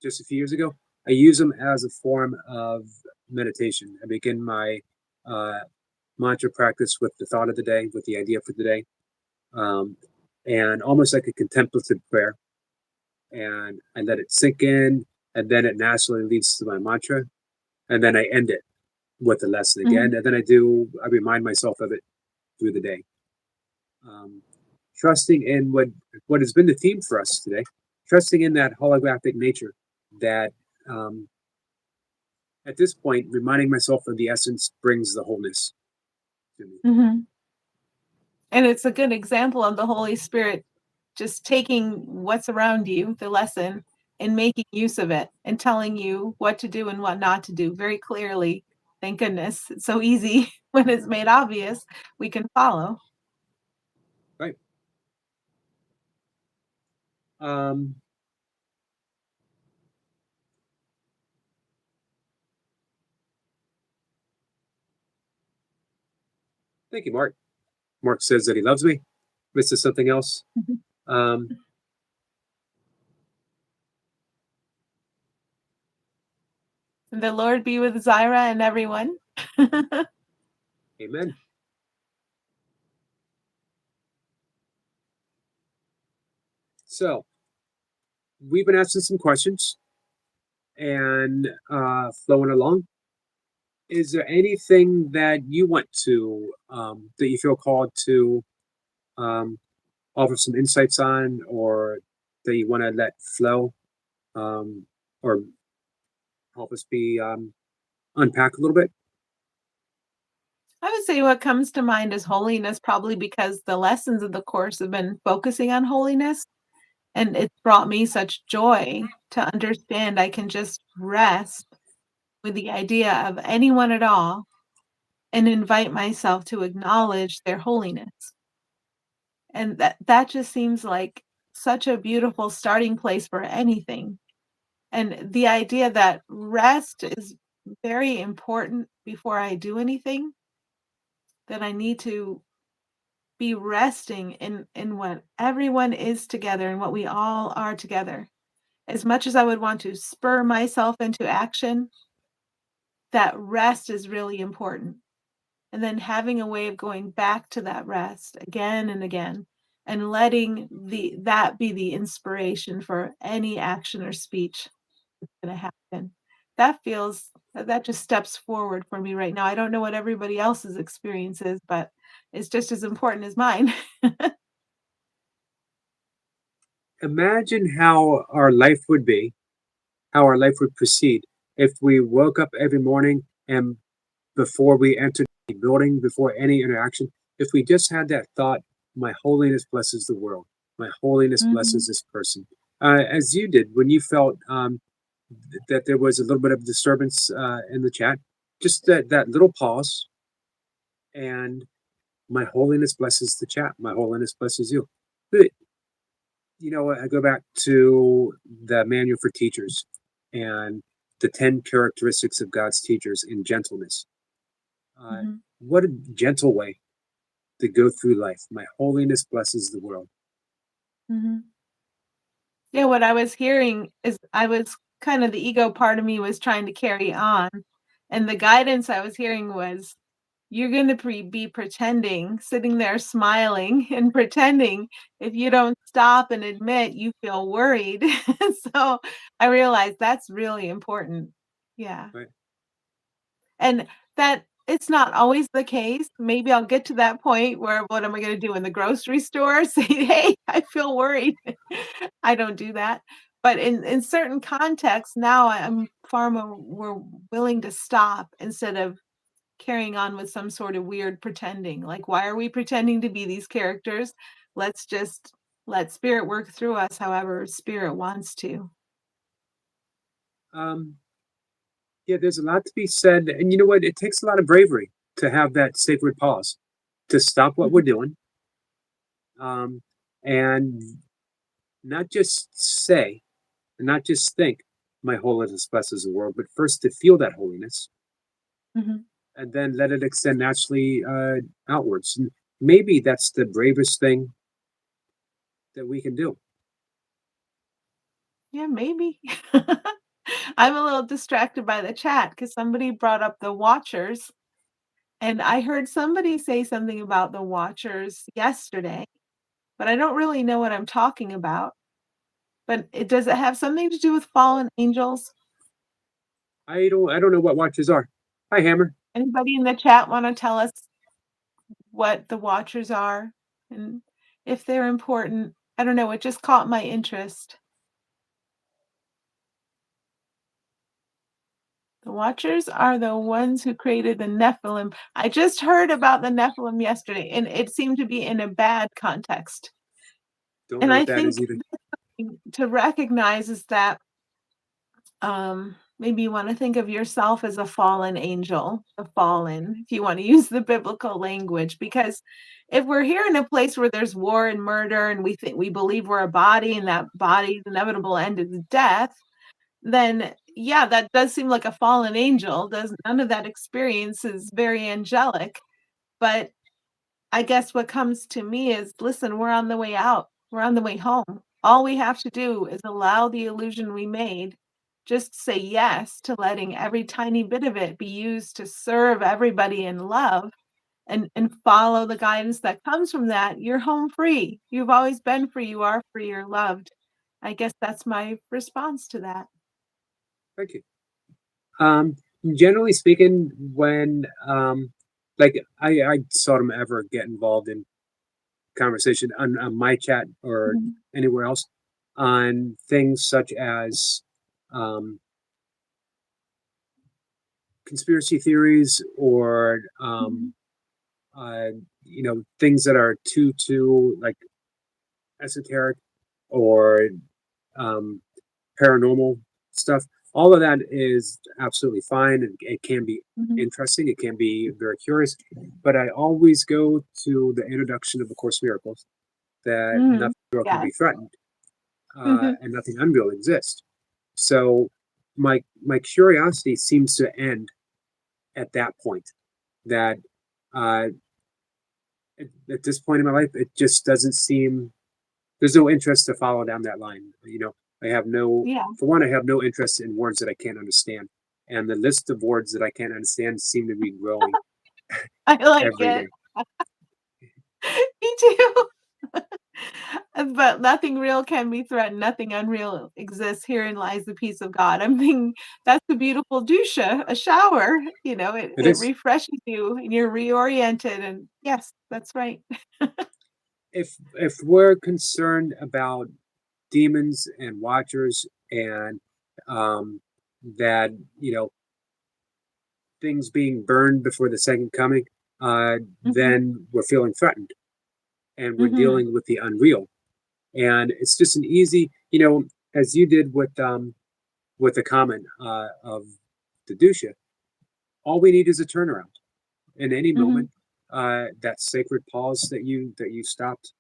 just a few years ago. I use them as a form of meditation. I begin my uh, mantra practice with the thought of the day, with the idea for the day, um, and almost like a contemplative prayer. And I let it sink in, and then it naturally leads to my mantra, and then I end it with the lesson Mhm. again, and then I remind myself of it through the day. Um, Trusting in what has been the theme for us today, trusting in that holographic nature that um, At this point, reminding myself of the essence brings the wholeness to me. Mhm. And it's a good example of the Holy Spirit just taking what's around you, the lesson, and making use of it and telling you what to do and what not to do very clearly. Thank goodness. It's so easy when it's made obvious, we can follow. Right. Um, Thank you, Mark. Mark says that he loves me. This is something else. Um, The Lord be with Zyra and everyone. Amen. So we've been asking some questions and flowing along. Is there anything that you want to that you feel called to um, offer some insights on, or that you want to let flow, um, or help us be unpack a little bit? I would say what comes to mind is holiness, probably because the lessons of the course have been focusing on holiness. And it's brought me such joy to understand I can just rest with the idea of anyone at all and invite myself to acknowledge their holiness. And that just seems like such a beautiful starting place for anything. And the idea that rest is very important before I do anything, that I need to be resting in what everyone is together and what we all are together. As much as I would want to spur myself into action, that rest is really important. And then having a way of going back to that rest again and again and letting that be the inspiration for any action or speech that's going to happen. That just steps forward for me right now. I don't know what everybody else's experience is, but it's just as important as mine. Imagine how our life would be, how our life would proceed if we woke up every morning and before we entered the building, before any interaction, if we just had that thought, my holiness blesses the world, my holiness blesses Mhm, this person. As you did when you felt that there was a little bit of disturbance in the chat, just that little pause, and my holiness blesses the chat, my holiness blesses you. But, I go back to the manual for teachers and the 10 characteristics of God's teachers in gentleness. Uh, mhm, what a gentle way to go through life. My holiness blesses the world. mhm. Yeah, what I was hearing is I was kind of the ego part of me was trying to carry on, and the guidance I was hearing was, "You're gonna be pretending, sitting there smiling and pretending if you don't stop and admit you feel worried." So, I realized that's really important. Yeah. Right? And that it's not always the case. Maybe I'll get to that point where what am I gonna do in the grocery store? Say, "Hey, I feel worried." I don't do that. But in certain contexts, now I'm far more willing to stop instead of carrying on with some sort of weird pretending. Like, why are we pretending to be these characters? Let's just let spirit work through us however spirit wants to. Um, yeah, there's a lot to be said. And you know what? It takes a lot of bravery to have that sacred pause, to stop what we're Mhm, doing, um, and not just say, and not just think, my holiness blesses the world, but first to feel that holiness mhm. and then let it extend naturally outwards. And maybe that's the bravest thing that we can do. Yeah, maybe. I'm a little distracted by the chat because somebody brought up the Watchers, and I heard somebody say something about the Watchers yesterday, but I don't really know what I'm talking about. But does it have something to do with fallen angels? I don't know what watches are. Hi, Hammer. Anybody in the chat wanna tell us what the Watchers are and if they're important? I don't know, it just caught my interest. The watchers are important. I do not know, it just caught my interest. The Watchers are the ones who created the Nephilim. I just heard about the Nephilim yesterday, and it seemed to be in a bad context. Don't And know I what that is think either. to recognize is that maybe you want to think of yourself as a fallen angel, a fallen, if you want to use the biblical language, because if we're here in a place where there's war and murder and we believe we're a body and that body's inevitable end is death, then yeah, that does seem like a fallen angel. Does none of that experience is very angelic, but I guess what comes to me is, listen, we're on the way out. We're on the way home. All we have to do is allow the illusion we made, just say yes to letting every tiny bit of it be used to serve everybody in love and follow the guidance that comes from that. You're home free. You've always been free. You are free. You're loved. I guess that's my response to that. Thank you. Um, Generally speaking, when like I seldom ever get involved in conversation on my chat or Mhm, anywhere else on things such as um, conspiracy theories or mhm, uh, things that are too like esoteric or um, paranormal stuff. All of that is absolutely fine, and it can be mhm, interesting. It can be very curious, but I always go to the introduction of A Course in Miracles that mhm. nothing real can be Yes. threatened, and nothing unreal exists. So my curiosity seems to end at that point. That uh, at this point in my life, it just doesn't seem there's no interest to follow down that line. I have no, Yeah, for one, I have no interest in words that I can't understand, and the list of words that I can't understand seem to be growing I like every it. day. Me too. But nothing real can be threatened, nothing unreal exists. Herein lies the peace of God. I'm thinking that's a beautiful dusha, a shower, it It it is. refreshes you and you're reoriented, and yes, that's right. If we're concerned about demons and watchers and um, that things being burned before the second coming, Mhm, then we're feeling threatened and we're mhm, dealing with the unreal. And it's just an easy, as you did with the comment of the Dusha, all we need is a turnaround. In any mhm, moment, that sacred pause that you stopped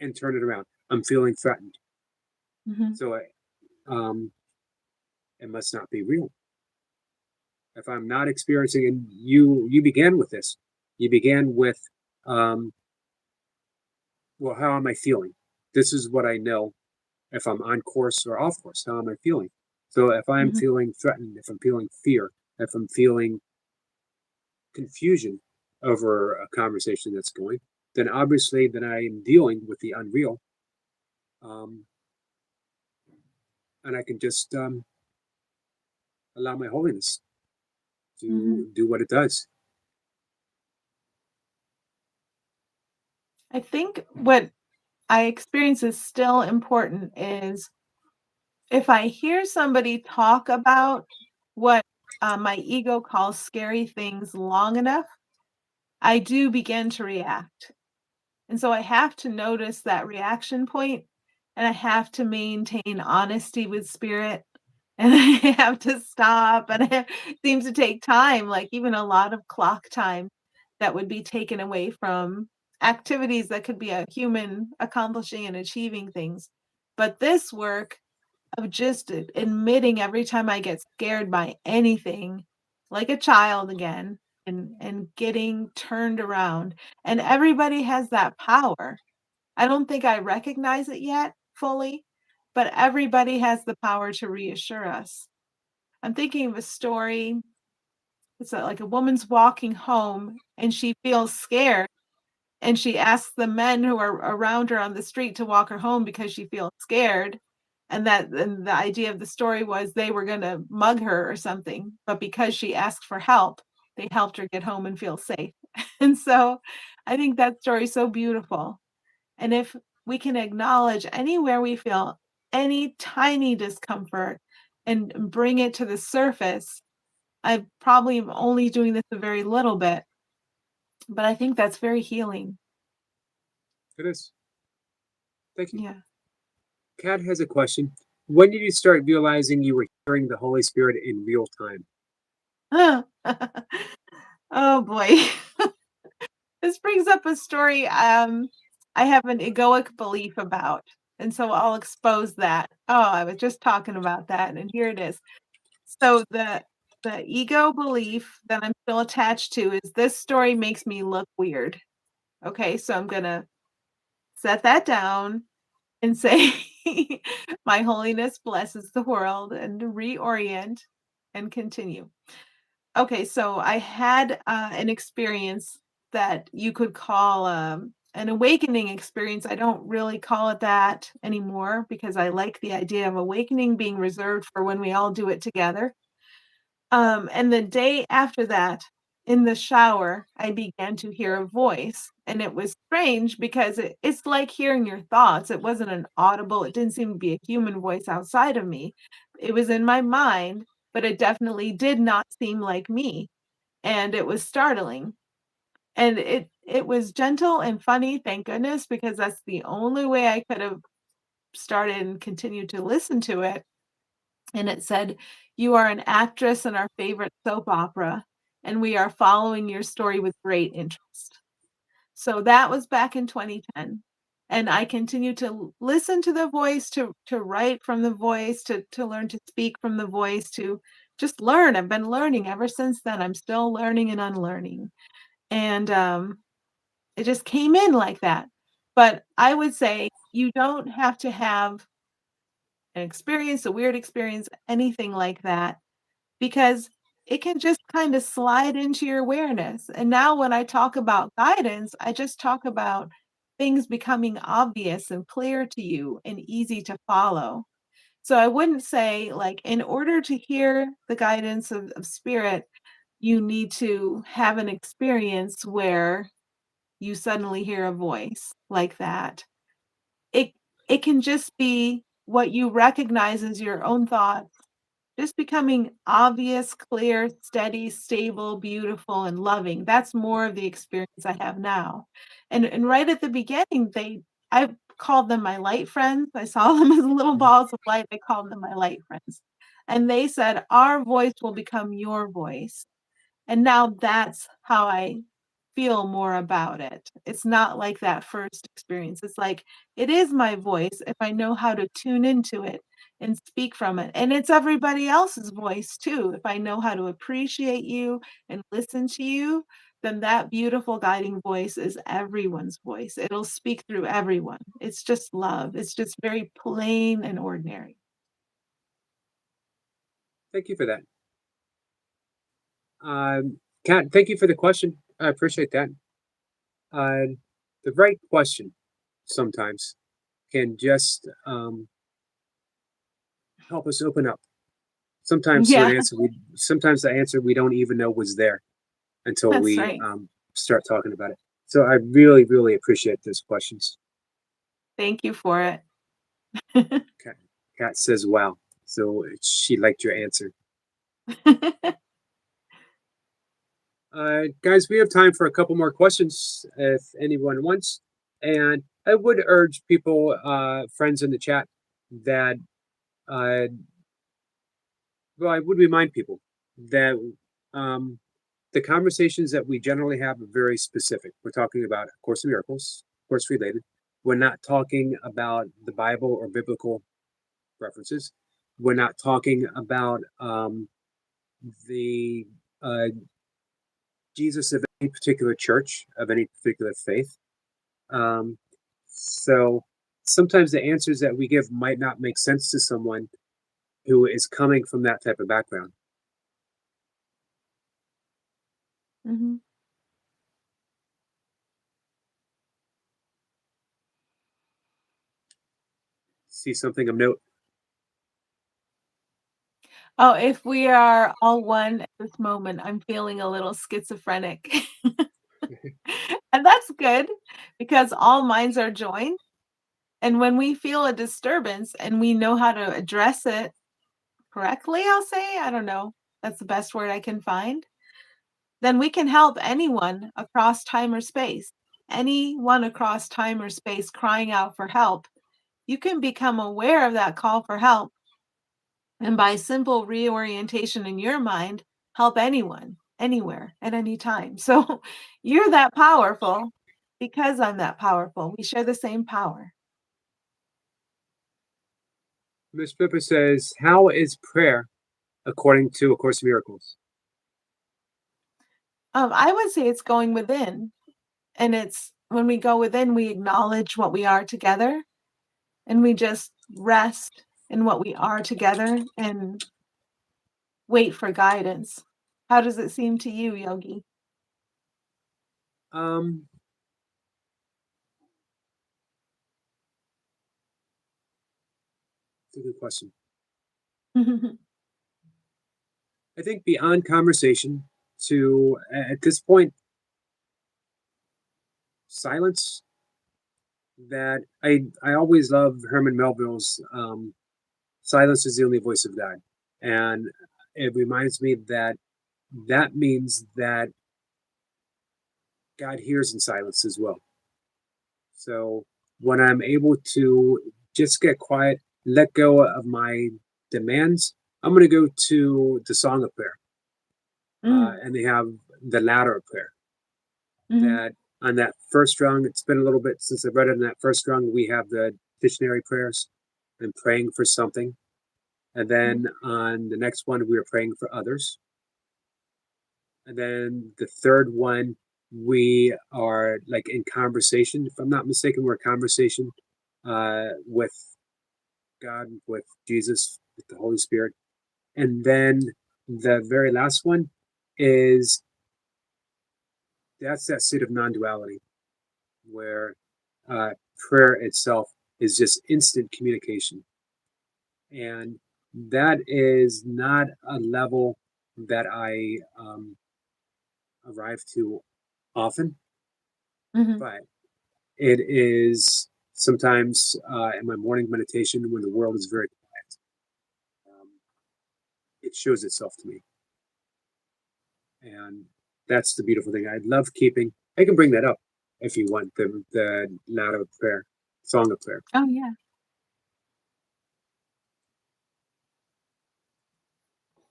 and turn it around. I'm feeling threatened, mhm, so um, it must not be real. If I'm not experiencing, and you began with this, you began with, um, well, how am I feeling? This is what I know if I'm on course or off course. How am I feeling? So if I'm mhm, feeling threatened, if I'm feeling fear, if I'm feeling confusion over a conversation that's going, then obviously then I am dealing with the unreal, um, and I can just allow my holiness mhm. to do what it does. I think what I experience is still important is if I hear somebody talk about what, my ego calls scary things long enough, I do begin to react. And so I have to notice that reaction point, and I have to maintain honesty with spirit, and I have to stop, and it seems to take time, like even a lot of clock time that would be taken away from activities that could be a human accomplishing and achieving things. But this work of just admitting every time I get scared by anything, like a child again, and getting turned around. And everybody has that power. I don't think I recognize it yet fully, but everybody has the power to reassure us. I'm thinking of a story. It's like a woman's walking home and she feels scared and she asks the men who are around her on the street to walk her home because she feels scared. And the idea of the story was they were gonna mug her or something, but because she asked for help, they helped her get home and feel safe. And so I think that story is so beautiful. And if we can acknowledge anywhere we feel any tiny discomfort and bring it to the surface. I probably am only doing this a very little bit, but I think that's very healing. It is. Thank you. Yeah. Kat has a question. When did you start realizing you were hearing the Holy Spirit in real time? Oh boy. This brings up a story I have an egoic belief about. And so I'll expose that. Oh, I was just talking about that and here it is. So the ego belief that I'm still attached to is this story makes me look weird. Okay, so I'm going to set that down and say my holiness blesses the world and reorient and continue. Okay, so I had an experience that you could call an awakening experience. I don't really call it that anymore because I like the idea of awakening being reserved for when we all do it together. And the day after that, in the shower, I began to hear a voice. And it was strange because it's like hearing your thoughts. It wasn't an audible, it didn't seem to be a human voice outside of me. It was in my mind, but it definitely did not seem like me. And it was startling. And it was gentle and funny, thank goodness, because that's the only way I could have started and continued to listen to it. And it said, "You are an actress in our favorite soap opera, and we are following your story with great interest." So that was back in 2010. And I continued to listen to the voice, to write from the voice, to learn to speak from the voice, to just learn. I've been learning ever since then. I'm still learning and unlearning. And it just came in like that. But I would say you don't have to have an experience, a weird experience, anything like that because it can just kind of slide into your awareness. And now when I talk about guidance, I just talk about things becoming obvious and clear to you and easy to follow. So I wouldn't say like in order to hear the guidance of spirit, you need to have an experience where you suddenly hear a voice like that. It it can just be what you recognize as your own thoughts just becoming obvious, clear, steady, stable, beautiful, and loving. That's more of the experience I have now. And right at the beginning, I called them my light friends. I saw them as little Mhm. balls of light. I called them my light friends. And they said, "Our voice will become your voice." And now that's how I feel more about it. It's not like that first experience. It's like, it is my voice if I know how to tune into it and speak from it. And it's everybody else's voice too. If I know how to appreciate you and listen to you, then that beautiful guiding voice is everyone's voice. It'll speak through everyone. It's just love. It's just very plain and ordinary. Thank you for that. Kat, thank you for the question. I appreciate that. Uh, the right question sometimes can just help us open up. Sometimes to an Yeah, answer sometimes the answer we don't even know was there until that's we right. start talking about it. So I really, really appreciate those questions. Thank you for it. Kat, Kat says, "Wow." So she liked your answer. Guys, we have time for a couple more questions if anyone wants. And I would urge people, friends in the chat, that, uh, well, I would remind people that um, the conversations that we generally have are very specific. We're talking about A Course in Miracles, course related. We're not talking about the Bible or biblical references. We're not talking about the uh, Jesus of any particular church, of any particular faith. Um, so sometimes the answers that we give might not make sense to someone who is coming from that type of background. Mhm. See something of note. Oh, if we are all one at this moment, I'm feeling a little schizophrenic. And that's good because all minds are joined. And when we feel a disturbance and we know how to address it correctly, I'll say, I don't know, that's the best word I can find, then we can help anyone across time or space. Anyone across time or space crying out for help. You can become aware of that call for help, and by simple reorientation in your mind, help anyone, anywhere, at any time. So you're that powerful because I'm that powerful. We share the same power. Miss Pippa says, how is prayer according to A Course in Miracles? I would say it's going within, and it's when we go within, we acknowledge what we are together, and we just rest in what we are together and wait for guidance. How does it seem to you, Yogi? Um, it's a good question. I think beyond conversation to, at this point, silence. That I always love Herman Melville's silence is the only voice of God. And it reminds me that that means that God hears in silence as well. So when I'm able to just get quiet, let go of my demands, I'm going to go to the Song of Prayer. Mm, And they have the ladder of prayer. mhm, That on that first rung, it's been a little bit since I've read it. On that first rung, we have the dictionary prayers and praying for something. And mhm, then on the next one, we are praying for others. And then the third one, we are like in conversation. If I'm not mistaken, we're in conversation with God, with Jesus, with the Holy Spirit. And then the very last one is that's that state of non duality where uh, prayer itself is just instant communication. And that is not a level that I arrive to often, mhm. but it is sometimes in my morning meditation when the world is very quiet. It shows itself to me. And that's the beautiful thing. I love keeping, I can bring that up if you want the ladder of prayer, song of prayer. Oh, yeah.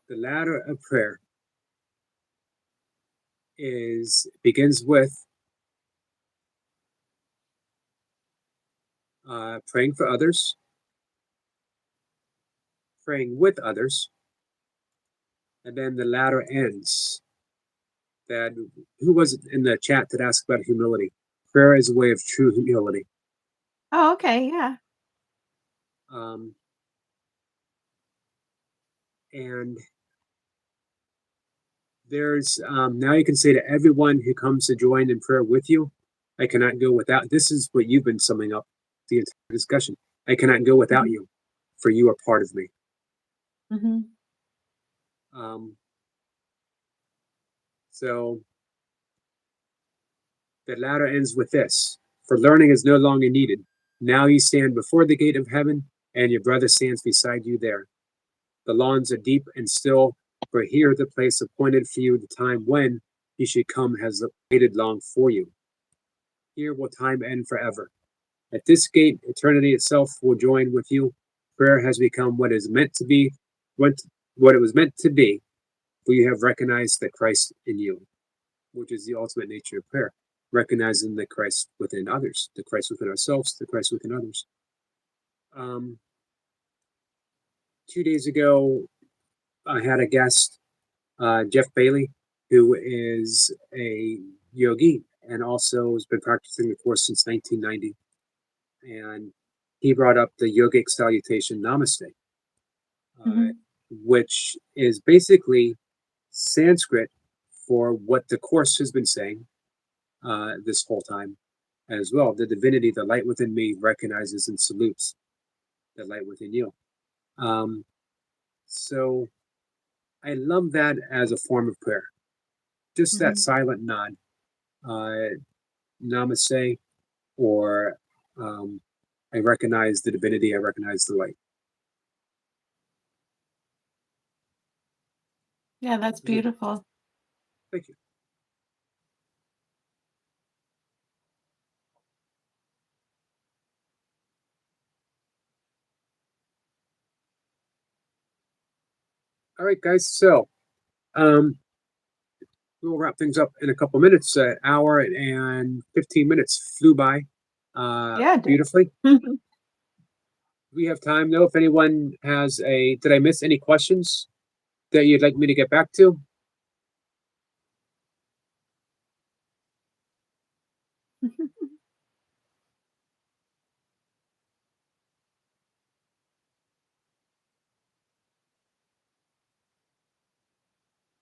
The ladder of prayer begins with praying for others, praying with others, and then the ladder ends. That who was it in the chat that asked about humility? Prayer is a way of true humility. Oh, okay, yeah. Um, and there's now you can say to everyone who comes to join in prayer with you, I cannot go without. This is what you've been summing up the entire discussion. I cannot go without Mhm, you, for you are part of me. mhm, Um, so the ladder ends with this: for learning is no longer needed. Now you stand before the gate of heaven, and your brother stands beside you there. The lawns are deep and still, for here the place appointed for you, the time when he should come has waited long for you. Here will time end forever. At this gate, eternity itself will join with you. Prayer has become what is meant to be, what, what it was meant to be, for you have recognized the Christ in you, which is the ultimate nature of prayer, recognizing the Christ within others, the Christ within ourselves, the Christ within others. Um, 2 days ago, I had a guest, Jeff Bailey, who is a yogi and also has been practicing the course since 1990. And he brought up the yogic salutation Namaste, uh, mhm. which is basically Sanskrit for what the course has been saying this whole time as well. The divinity, the light within me, recognizes and salutes the light within you. Um, so I love that as a form of prayer. Just that Mhm. silent nod, uh, Namaste, or um, I recognize the divinity, I recognize the light. Yeah, that's This is- beautiful. Thank you. All right, guys. So um, we'll wrap things up in a couple minutes. An hour and 15 minutes flew by Yeah, it beautifully. did. We have time though. If anyone has did I miss any questions that you'd like me to get back to?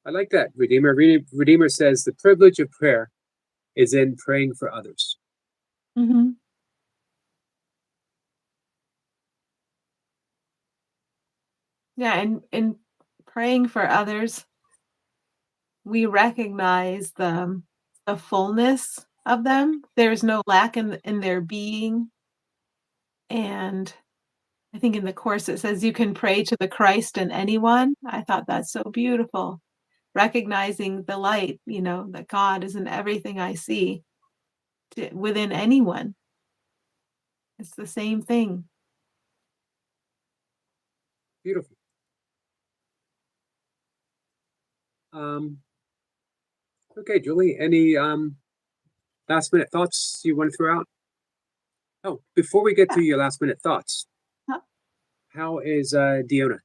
I like that. Redeemer says the privilege of prayer is in praying for others. Mhm. Yeah, and praying for others, we recognize the fullness of them. There's no lack in their being, and I think in the Course it says you can pray to the Christ in anyone. I thought that's so beautiful. Recognizing the light, that God is in everything I see within anyone. It's the same thing. Beautiful. Um, okay, Julie, any last minute thoughts you want to throw out? Oh, before we get Yeah. to your last minute thoughts, Huh. how is Diona?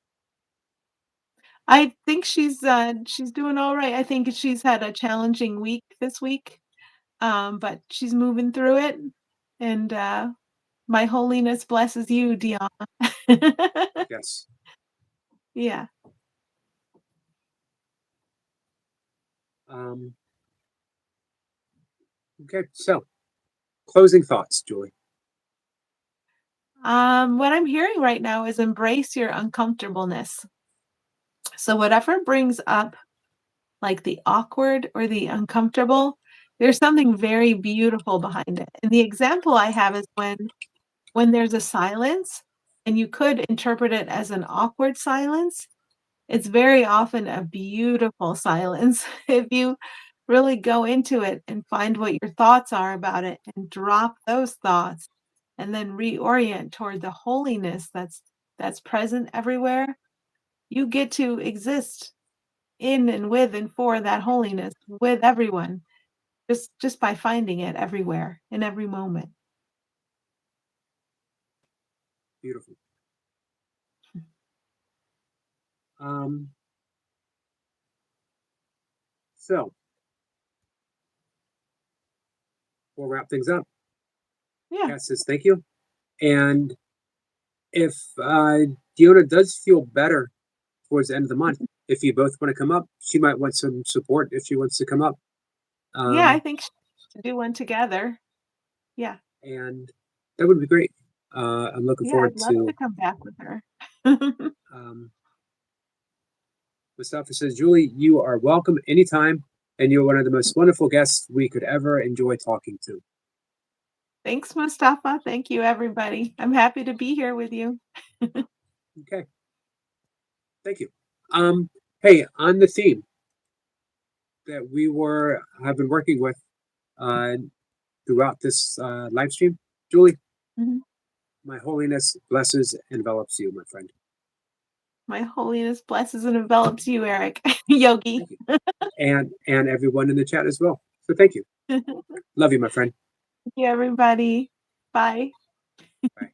I think she's doing all right. I think she's had a challenging week this week, but she's moving through it, and, my holiness blesses you, Dion. Yes. Yeah. Um, okay, so closing thoughts, Julie. What I'm hearing right now is embrace your uncomfortableness. So whatever brings up, like, the awkward or the uncomfortable, there's something very beautiful behind it, and the example I have is when there's a silence, and you could interpret it as an awkward silence, it's very often a beautiful silence if you really go into it and find what your thoughts are about it and drop those thoughts and then reorient toward the holiness that's present everywhere. You get to exist in and with and for that holiness with everyone just by finding it everywhere in every moment. Beautiful. Um, so we'll wrap things up. Yeah. Kat says thank you. And if Diona does feel better towards the end of the month, if you both want to come up, she might want some support if she wants to come up. Yeah, I Um, think should do one together. Yeah. and that would be great. I'm looking Yeah, forward I'd love to to. come back with her. Um, Mustafa says, Julie, you are welcome anytime, and you're one of the most wonderful guests we could ever enjoy talking to. Thanks, Mustafa. Thank you, everybody. I'm happy to be here with you. Okay, thank you. Hey, on the theme that we have been working with uh, throughout this live stream, Julie, Mhm. my holiness blesses and envelops you, my friend. My holiness blesses and envelops you, Eric. Yogi. Thank you, and everyone in the chat as well. So thank you. Thank Love you, my friend. you, everybody. Bye. Bye.